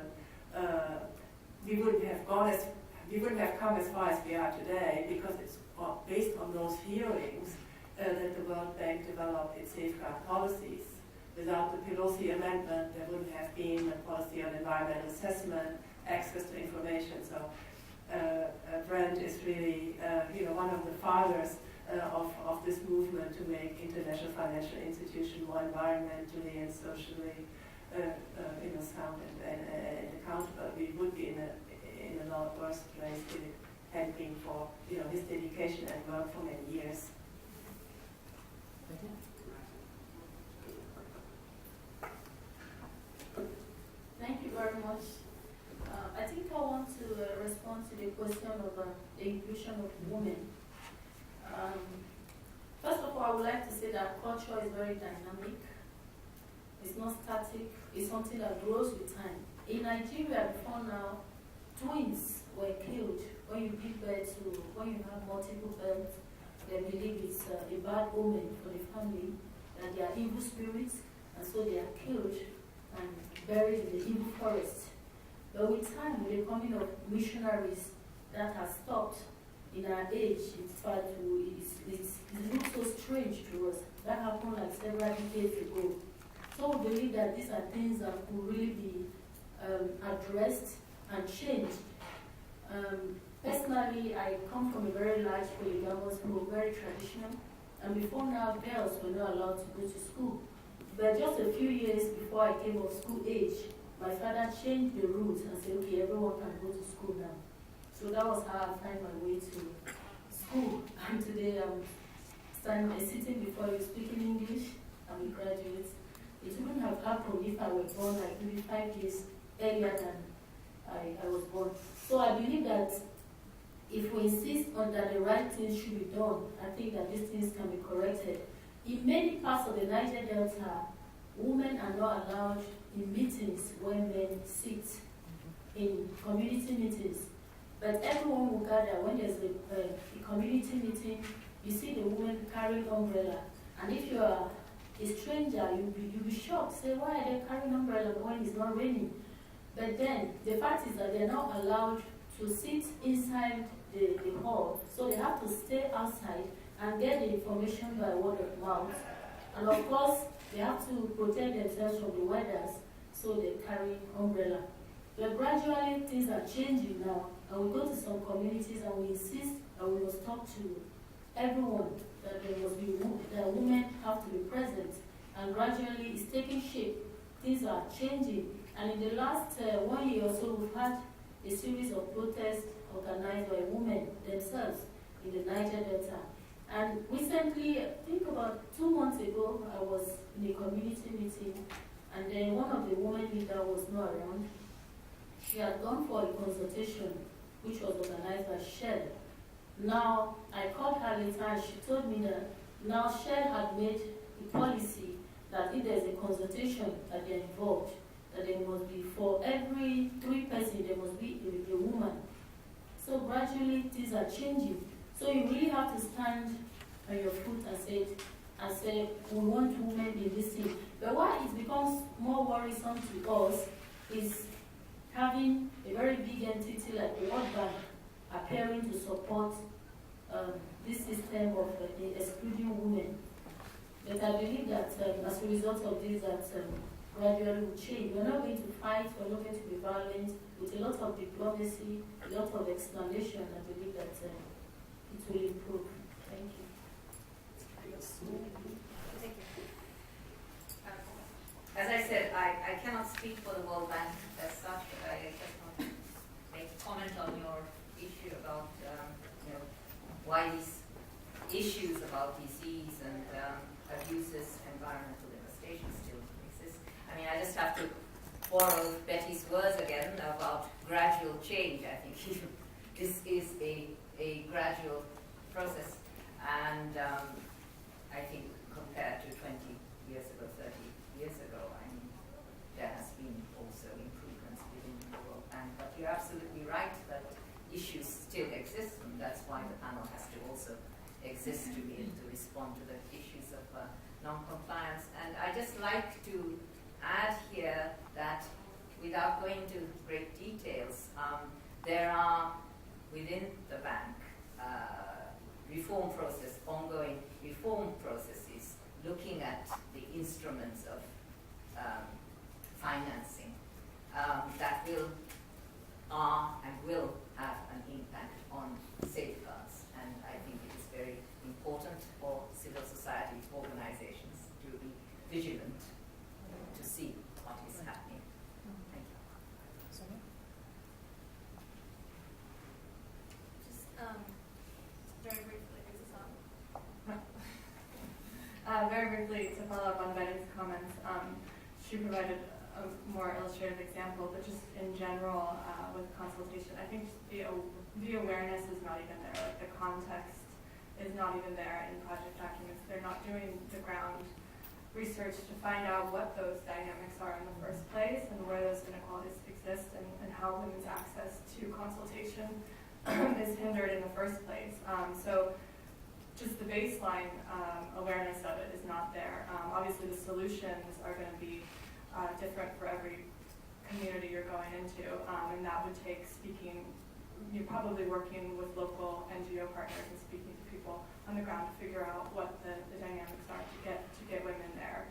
we wouldn't have come as far as we are today, because it's based on those hearings that the World Bank developed its safeguard policies. Without the Pelosi amendment, there wouldn't have been a policy on environmental assessment, access to information. So Brent is really one of the fathers of this movement to make international financial institutions more environmentally and socially sound and accountable. We would be in a lot worse place if it had been for his dedication and work for many years. Thank you. Thank you very much. I think I want to respond to the question of the inclusion of women. First of all, I would like to say that culture is very dynamic. It's not static. It's something that grows with time. In Nigeria, before now, twins were killed when you give birth to, when you have multiple births. They believe it's a bad omen for the family, that they are evil spirits, and so they are killed and buried in the evil forest. But with time, with the coming of missionaries that has stopped in our age, it looks so strange to us. That happened like several decades ago. So we believe that these are things that could really be addressed and changed. Personally, I come from a very large polygamous home, very traditional, and before now, girls were not allowed to go to school. But just a few years before I came of school age, my father changed the rules and said, okay, everyone can go to school now. So that was how I found my way to school. And today I'm sitting before you speaking English. I'm a graduate. It wouldn't have happened if I were born like maybe 5 years earlier than I was born. So I believe that if we insist on that the right things should be done, I think that these things can be corrected. In many parts of the Niger Delta, women are not allowed in meetings where men sit, in community meetings. But everyone will gather when there's a community meeting. You see the women carrying umbrella, and if you are a stranger, you'll be shocked. Say, why are they carrying umbrella when it's not raining? But then the fact is that they're not allowed to sit inside the hall, so they have to stay outside and get the information by word of mouth. And of course, they have to protect themselves from the weathers, so they carry umbrella. But gradually, things are changing now, and we go to some communities and we insist that we must talk to everyone, that there must be that women have to be present. And gradually, it's taking shape. Things are changing. And in the last 1 year or so, we've had a series of protests organized by women themselves in the Niger Delta. And recently, I think about 2 months ago, I was in a community meeting, and then one of the women leaders was not around. She had gone for a consultation, which was organized by Shell. Now, I called her later, and she told me that now Shell had made a policy that if there's a consultation that they're involved, that there must be, for every 3 persons, there must be a woman. So gradually, things are changing. So you really have to stand on your foot and say, we want women in this thing. But why it becomes more worrisome to us is having a very big entity like the World Bank appearing to support this system of excluding women. But I believe that as a result of this, that gradually will change. We're not going to fight, we're not going to be violent. With a lot of diplomacy, a lot of explanation, I believe that it will improve. Thank you. Thank you. As I said, I cannot speak for the World Bank as such. I just want to make a comment on your issue about why these issues about disease and abuses, environmental devastation still exist. I mean, I just have to borrow Betty's words again about gradual change. I think this is a gradual process, and I think compared to 20 years ago, 30 years ago, I mean, there has been also improvements within the World Bank. But you're absolutely right that issues still exist, and that's why the panel has to also exist to be able to respond to the issues of non-compliance. And I just like to add here that without going into great details, there are within the bank ongoing reform processes looking at the instruments of financing that will have an impact on safeguards. And I think it is very important for civil society organizations to be vigilant to see what is happening. Thank you. Just very briefly, is this on? Very briefly, to follow up on Betty's comments, she provided a more illustrative example, but just in general with consultation, I think the awareness is not even there, like the context is not even there in project documents. They're not doing the ground research to find out what those dynamics are in the first place and where those inequalities exist and how women's access to consultation is hindered in the first place. So just the baseline awareness of it is not there. Obviously the solutions are going to be different for every community you're going into, and that would take speaking. You're probably working with local NGO partners and speaking to people on the ground to figure out what the dynamics are to get women there.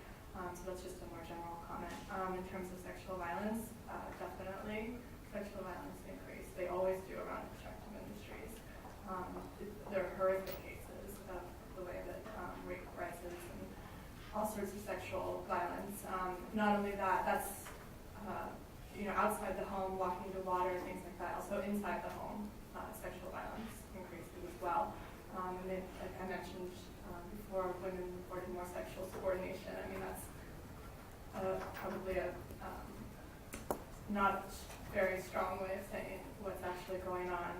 So that's just a more general comment. In terms of sexual violence, definitely sexual violence increase. They always do around extractive industries. There are horrific cases of the way that rape rises and all sorts of sexual violence. Not only that, that's outside the home, walking to water, things like that. Also inside the home, sexual violence increases as well. And then, like I mentioned before, women reporting more sexual subordination. I mean, that's probably a not very strong way of saying what's actually going on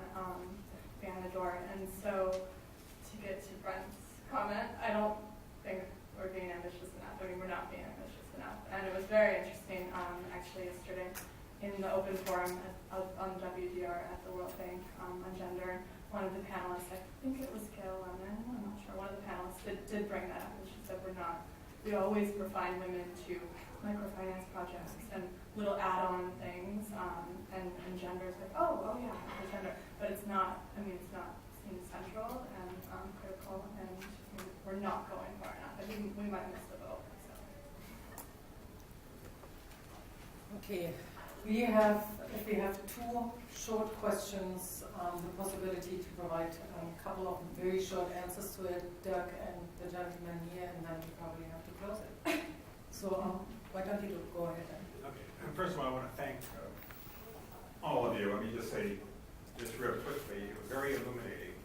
behind the door. And so, to get to Brent's comment, I don't think we're being ambitious enough. I mean, we're not being ambitious enough. And it was very interesting, actually, yesterday in the open forum on WDR at the World Bank on gender. One of the panelists, I think it was Gail Lemon, I'm not sure, one of the panelists did bring that up, and she said we always refine women to microfinance projects and little add-on things, and gender is like, oh yeah, the gender, but it's not, it's not seen as central and critical, and we're not going far enough. I think we might miss the boat. So. Okay, if we have two short questions, the possibility to provide a couple of very short answers to it, Dirk and the gentleman here, and then we probably have to close it. So why don't you go ahead? Okay. First of all, I want to thank all of you. Let me just say, just real quickly, it was very illuminating.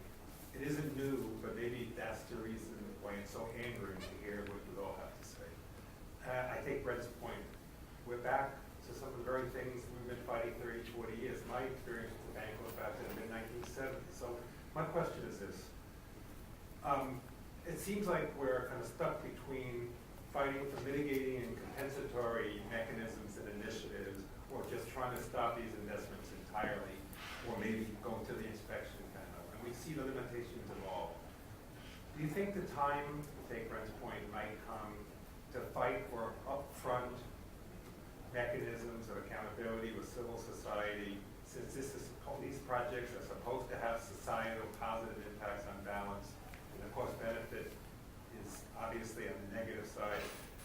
It isn't new, but maybe that's the reason why it's so angering to hear what you all have to say. I take Brent's point. We're back to some of the very things we've been fighting 30, 40 years. My experience with the bank goes back to the mid-1970s. So my question is this. It seems like we're kind of stuck between fighting for mitigating and compensatory mechanisms and initiatives, or just trying to stop these investments entirely, or maybe going to the inspection panel. And we see the limitations of all. Do you think the time, to take Brent's point, might come to fight for upfront mechanisms of accountability with civil society, since these projects are supposed to have societal positive impacts on balance, and the cost benefit is obviously on the negative side,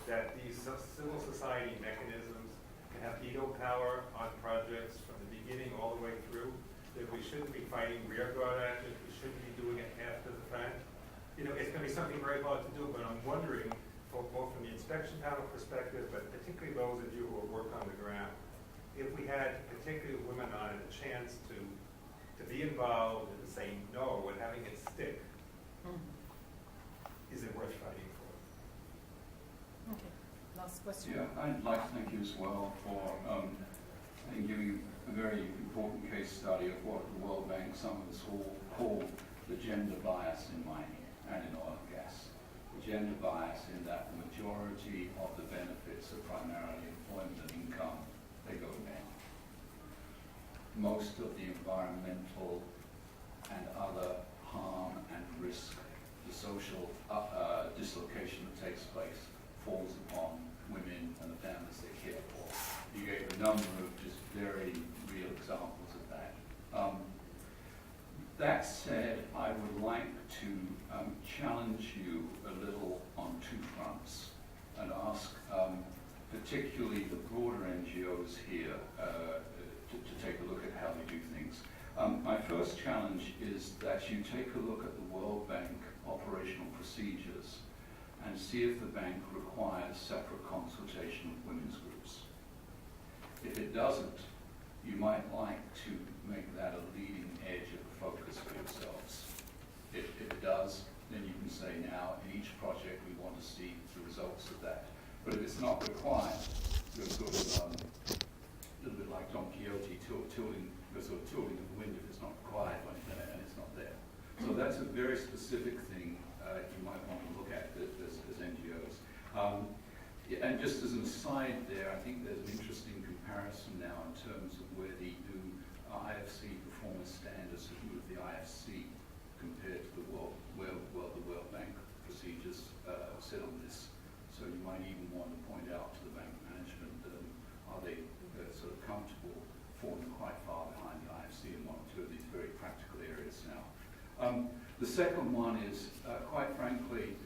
that these civil society mechanisms can have veto power on projects from the beginning all the way through, that we shouldn't be fighting rearguard actions, we shouldn't be doing it after the fact. It's going to be something very hard to do, but I'm wondering, both from the inspection panel perspective, but particularly those of you who are working on the ground, if we had particularly women on it a chance to be involved in saying no and having it stick, is it worth fighting for? Okay, last question. Yeah, I'd like to thank you as well for giving a very important case study of what the World Bank, some of us all call the gender bias in mining and in oil and gas. Gender bias in that the majority of the benefits are primarily employment and income, they go to men. Most of the environmental and other harm and risk, the social dislocation that takes place, falls upon women and the families they care for. You gave a number of just very real examples of that. That said, I would like to challenge you a little on two fronts and ask particularly the broader NGOs here to take a look at how they do things. My first challenge is that you take a look at the World Bank operational procedures and see if the bank requires separate consultation with women's groups. If it doesn't, you might like to make that a leading edge of focus for yourselves. If it does, then you can say now, in each project we want to see the results of that. But if it's not required, you're sort of a little bit like Don Quixote tilting in the wind if it's not required and it's not there. So that's a very specific thing you might want to look at as NGOs. And just as an aside there, I think there's an interesting comparison now in terms of where the new IFC performance standards have moved the IFC compared to the World Bank procedures sit on this. So you might even want to point out to the bank management, are they sort of second one is, quite frankly,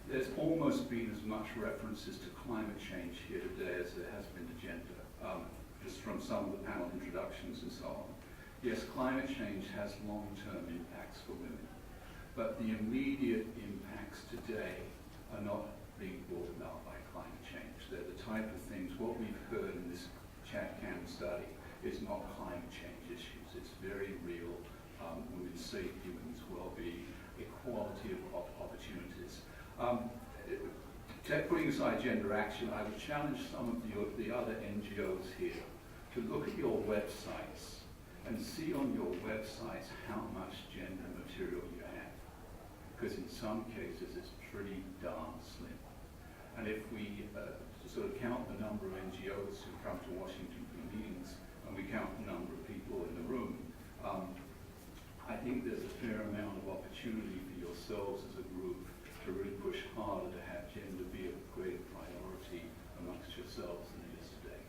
there's almost been as much references to climate change here today as there has been to gender, just from some of the panel introductions and so on. Yes, climate change has long-term impacts for women, but the immediate impacts today are not being brought about by climate change. They're the type of things, what we've heard in this ChatCam study is not climate change issues. It's very real women's safety, women's well-being, equality of opportunities. Putting aside gender action, I would challenge some of the other NGOs here to look at your websites and see on your websites how much gender material you have. Because in some cases it's pretty darn slim. And if we sort of count the number of NGOs who come to Washington for meetings, and we count the number of people in the room, I think there's a fair amount of opportunity for yourselves as a group to really push harder to have gender be a greater priority amongst yourselves than it is today.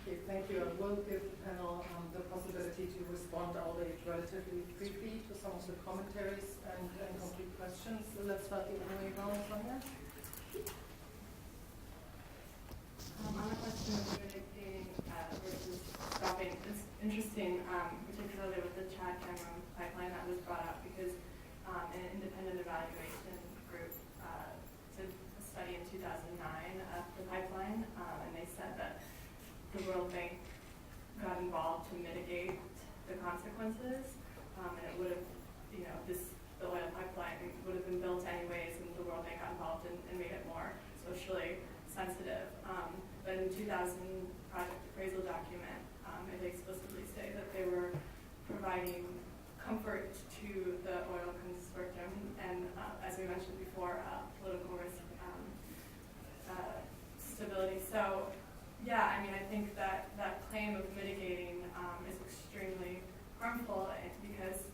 Okay, thank you. I will give the panel the possibility to respond, albeit relatively briefly, to some of the commentaries and complete questions. So let's start the other way around, Sonia. On the question of mitigating versus stopping, it's interesting, particularly with the Chad Cameron pipeline that was brought up, because an independent evaluation group did a study in 2009 of the pipeline, and they said that the World Bank got involved to mitigate the consequences, and it would have, the oil pipeline would have been built anyways, and the World Bank got involved and made it more socially sensitive. But in 2000 project appraisal document, it explicitly say that they were providing comfort to the oil consortium and, as we mentioned before, political risk stability. So, yeah, I mean, I think that claim of mitigating is extremely harmful because,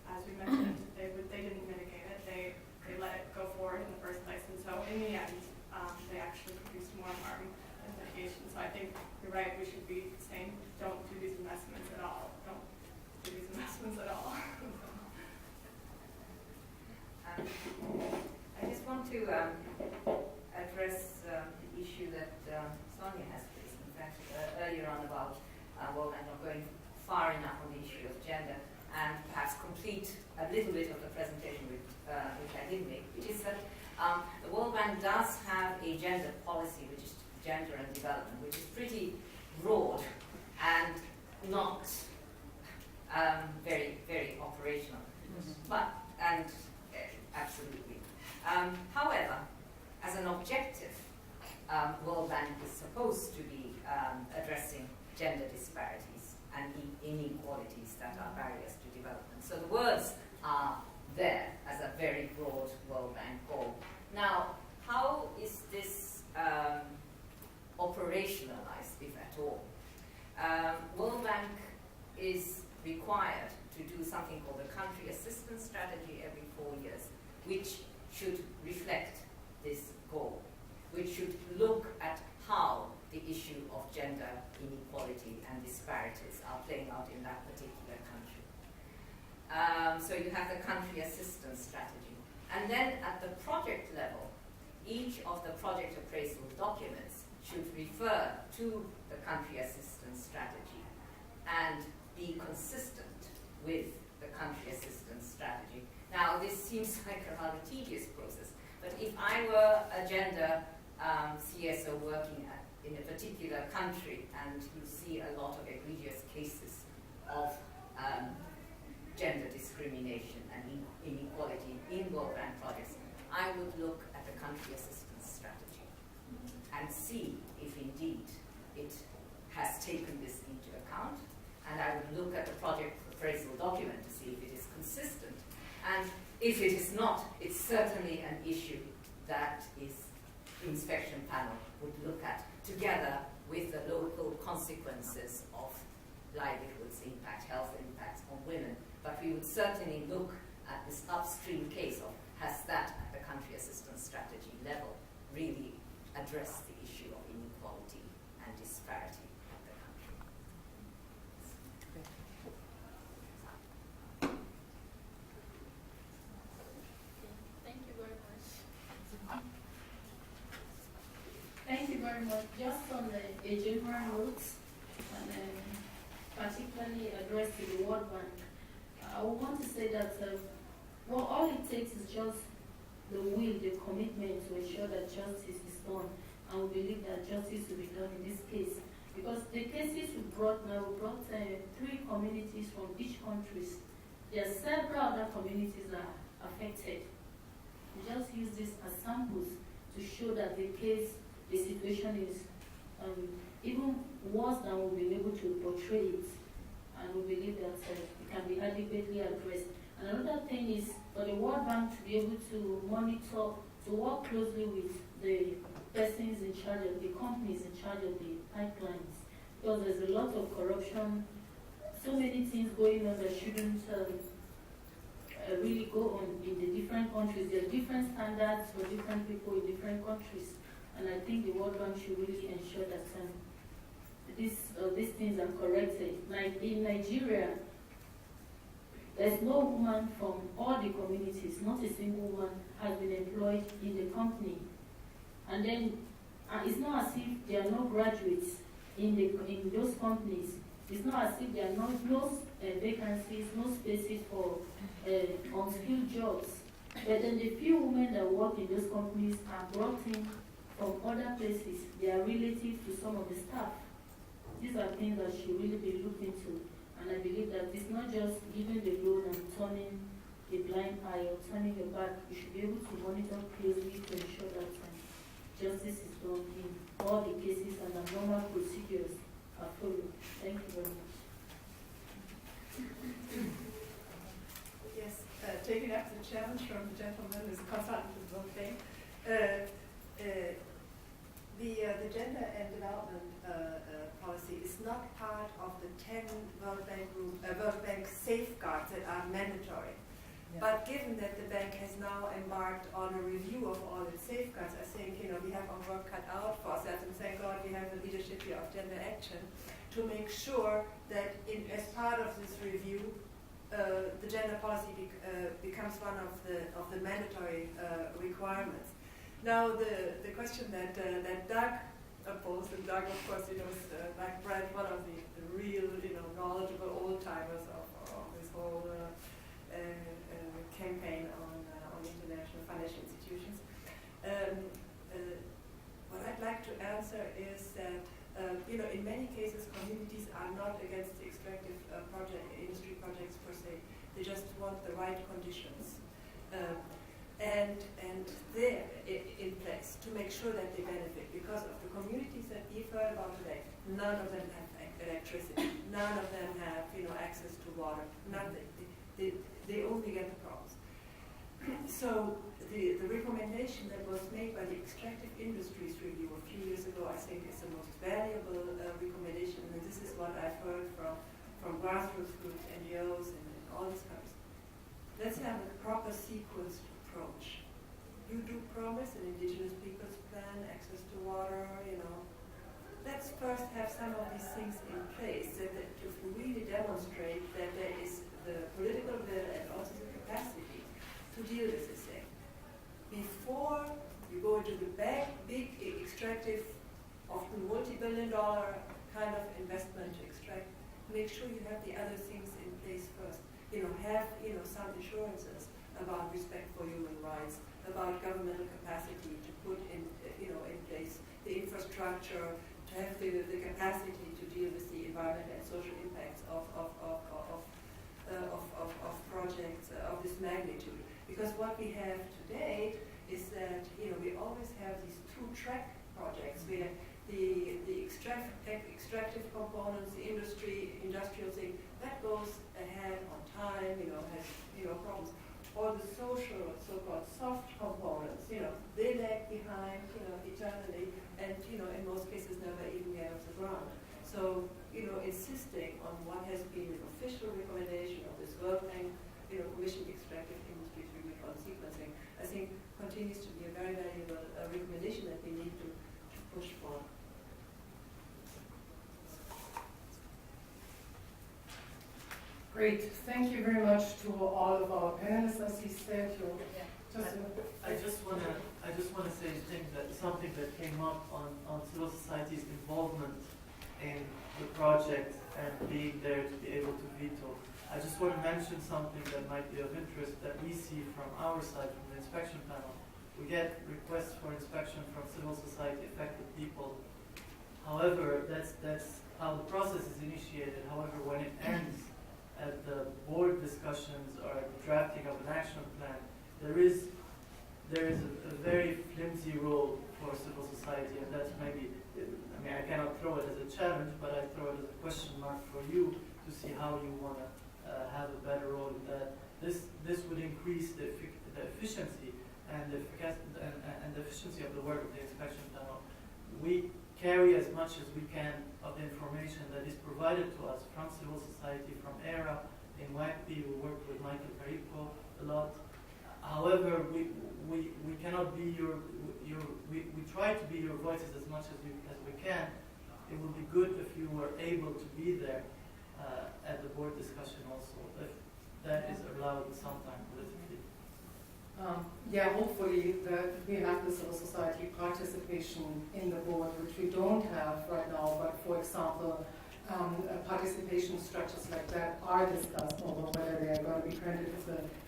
as we mentioned, they didn't mitigate it. They let it go forward in the first place, and so in the end, they actually produced more harm than mitigation. So I think you're right. We should be saying, don't do these investments at all. Don't do these investments at all. I just want to address the issue that Sonia has raised, in fact, earlier on about, well, I'm not going far enough on the issue of gender, and perhaps complete a little bit of the presentation which I did make, which is that the World Bank does have a gender policy, which is gender and development, which is pretty broad and not very, very operational. But, absolutely. However, as an objective, World Bank is supposed to be addressing gender disparities and inequalities that are barriers to development. So the words are there as a very broad World Bank goal. Now, how is this operationalized, if at all? World Bank is required to do something called a country assistance strategy every 4 years, which should reflect this goal, which should look at how the issue of gender inequality and disparities are playing out in that particular country. So you have the country assistance strategy. And then at the project level, each of the project appraisal documents should refer to the country assistance strategy and be consistent with the country assistance strategy. Now, this seems like a rather tedious process, but if I were a gender CSO working in a particular country, and you see a lot of egregious cases of gender discrimination and inequality in World Bank projects, I would look at the country assistance strategy and see if indeed it has taken this into account, and I would look at the project appraisal document to see if it is consistent. And if it is not, it's certainly an issue that the inspection panel would look at together with the local consequences of livelihoods impact, health impacts on women. But we would certainly look at this upstream case of, has that at the country assistance strategy level really addressed the issue of inequality and disparity in the country? very much. Just on a general note, and particularly addressed to the World Bank, I would want to say that well, all it takes is just the will, the commitment to ensure that justice is done, and we believe that justice will be done in this case. Because the cases we brought now, we brought 3 communities from each country. There are several other communities that are affected. We just use this as samples to show that the situation is even worse than we've been able to portray it. And we believe that it can be adequately addressed. And another thing is for the World Bank to be able to monitor, to work closely with the persons in charge of the companies in charge of the pipelines. Because there's a lot of corruption, so many things going on that shouldn't really go on in the different countries. There are different standards for different people in different countries. And I think the World Bank should really ensure that these things are corrected. Like in Nigeria, there's no woman from all the communities, not a single one has been employed in the company. And then it's not as if there are no graduates in those companies. It's not as if there are no vacancies, no spaces for unskilled jobs. But then the few women that work in those companies are brought in from other places. They are relative to some of the staff. These are things that should really be looked into. And I believe that it's not just giving the loan and turning a blind eye or turning your back. You should be able to monitor closely to ensure that justice is done in all the cases and the normal procedures are followed. Thank you very much. Yes, taking up the challenge from the gentleman who's a consultant with World Bank. The gender and development policy is not part of the 10 World Bank safeguards that are mandatory. Yeah. But given that the bank has now embarked on a review of all its safeguards, I think we have our work cut out for ourselves, and thank God we have the leadership here of gender action to make sure that as part of this review, the gender policy becomes one of the mandatory requirements. Now, the question that Doug posed, and Doug, of course, is like Brad, one of the real, knowledgeable old timers of this whole campaign on international financial institutions. What I'd like to answer is that, in many cases, communities are not against the extractive industry projects per se. They just want the right conditions. And they're in place to make sure that they benefit. Because of the communities that we've heard about today, none of them have electricity, none of them have access to water, nothing. They only get the problems. So the recommendation that was made by the Extractive Industries Review a few years ago, I think, is the most valuable recommendation, and this is what I've heard from grassroots groups, NGOs, and all these kinds. Let's have a proper sequenced approach. You do promise an indigenous peoples plan, access to water, Let's first have some of these things in place that to really demonstrate that there is the political will and also the capacity to deal with this thing. Before you go into the big extractive, often multi-billion-dollar kind of investment to extract, make sure you have the other things in place first. Have some assurances about respect for human rights, about governmental capacity to put in place the infrastructure, to have the capacity to deal with the environmental and social impacts of projects of this magnitude. Because what we have today is that we always have these two-track projects where the extractive components, the industrial thing, that goes ahead on time, has problems. Or the social, so-called soft components, they lag behind, eternally, and in most cases never even get off the ground. So, insisting on what has been an official recommendation of this World Bank, Commission Extractive Industries Review on sequencing, I think continues to be a very valuable recommendation that we need to push for. Great. Thank you very much to all of our panelists. As he said, I just want to say things that something that came up on civil society's involvement in the project and being there to be able to veto. I just want to mention something that might be of interest that we see from our side, from the inspection panel. We get requests for inspection from civil society affected people. However, that's how the process is initiated. However, when it ends at the board discussions or at the drafting of an action plan, there is a very flimsy role for civil society, and that's maybe, I mean, I cannot throw it as a challenge, but I throw it as a question mark for you to see how you want to have a better role in that. This would increase the efficiency and the efficiency of the work of the inspection panel. We carry as much as we can of the information that is provided to us from civil society, from ERA, in WACP. We work with Michael Perico a lot. However, we cannot be we try to be your voices as much as we can. It would be good if you were able to be there at the board discussion also, if that is allowed sometime politically. Yeah, hopefully that we have the civil society participation in the board, which we don't have right now, but for example, participation structures like that are discussed, although whether they are going to be granted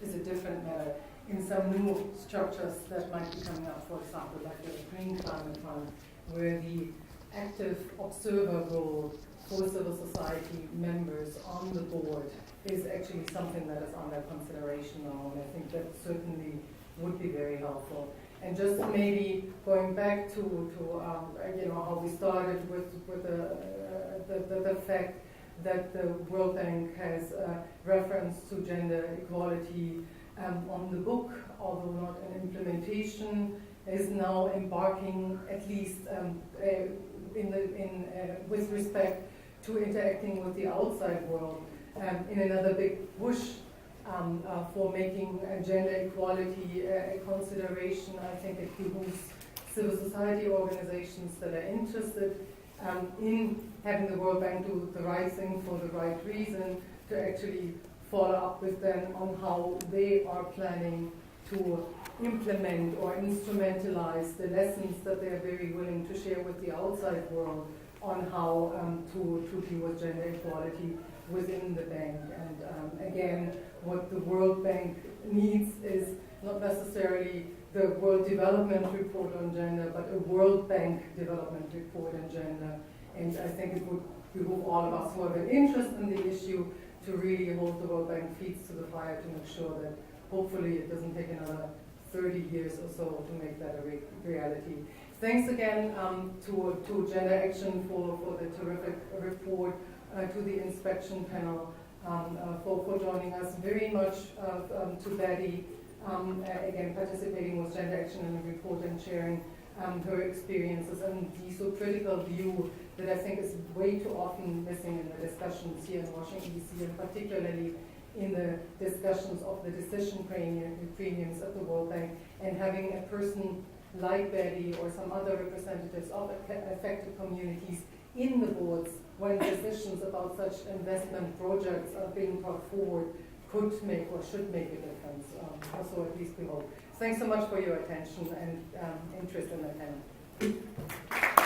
is a different matter. In some new structures that might be coming up, for example, like the Green Climate Fund, where the active observer role for civil society members on the board is actually something that is under consideration now, and I think that certainly would be very helpful. And just maybe going back to how we started with the fact that the World Bank has reference to gender equality on the book, although not in implementation, is now embarking at least with respect to interacting with the outside world in another big push for making gender equality a consideration. I think it behooves civil society organizations that are interested in having the World Bank do the right thing for the right reason to actually follow up with them on how they are planning to implement or instrumentalize the lessons that they are very willing to share with the outside world on how to deal with gender equality within the bank. And again, what the World Bank needs is not necessarily the World Development Report on gender, but a World Bank Development Report on gender. And I think it would behoove all of us who have an interest in the issue to really hold the World Bank feet to the fire to make sure that hopefully it doesn't take another 30 years or so to make that a reality. Thanks again to Gender Action for the terrific report, to the inspection panel for joining us. Very much to Betty, again participating with Gender Action in the report and sharing her experiences and the so critical view that I think is way too often missing in the discussions here in Washington, D.C., and particularly in the discussions of the decision premiums at the World Bank, and having a person like Betty or some other representatives of affected communities in the boards when decisions about such investment projects are being brought forward could make or should make a difference. So at least we hope. Thanks so much for your attention and interest in the panel.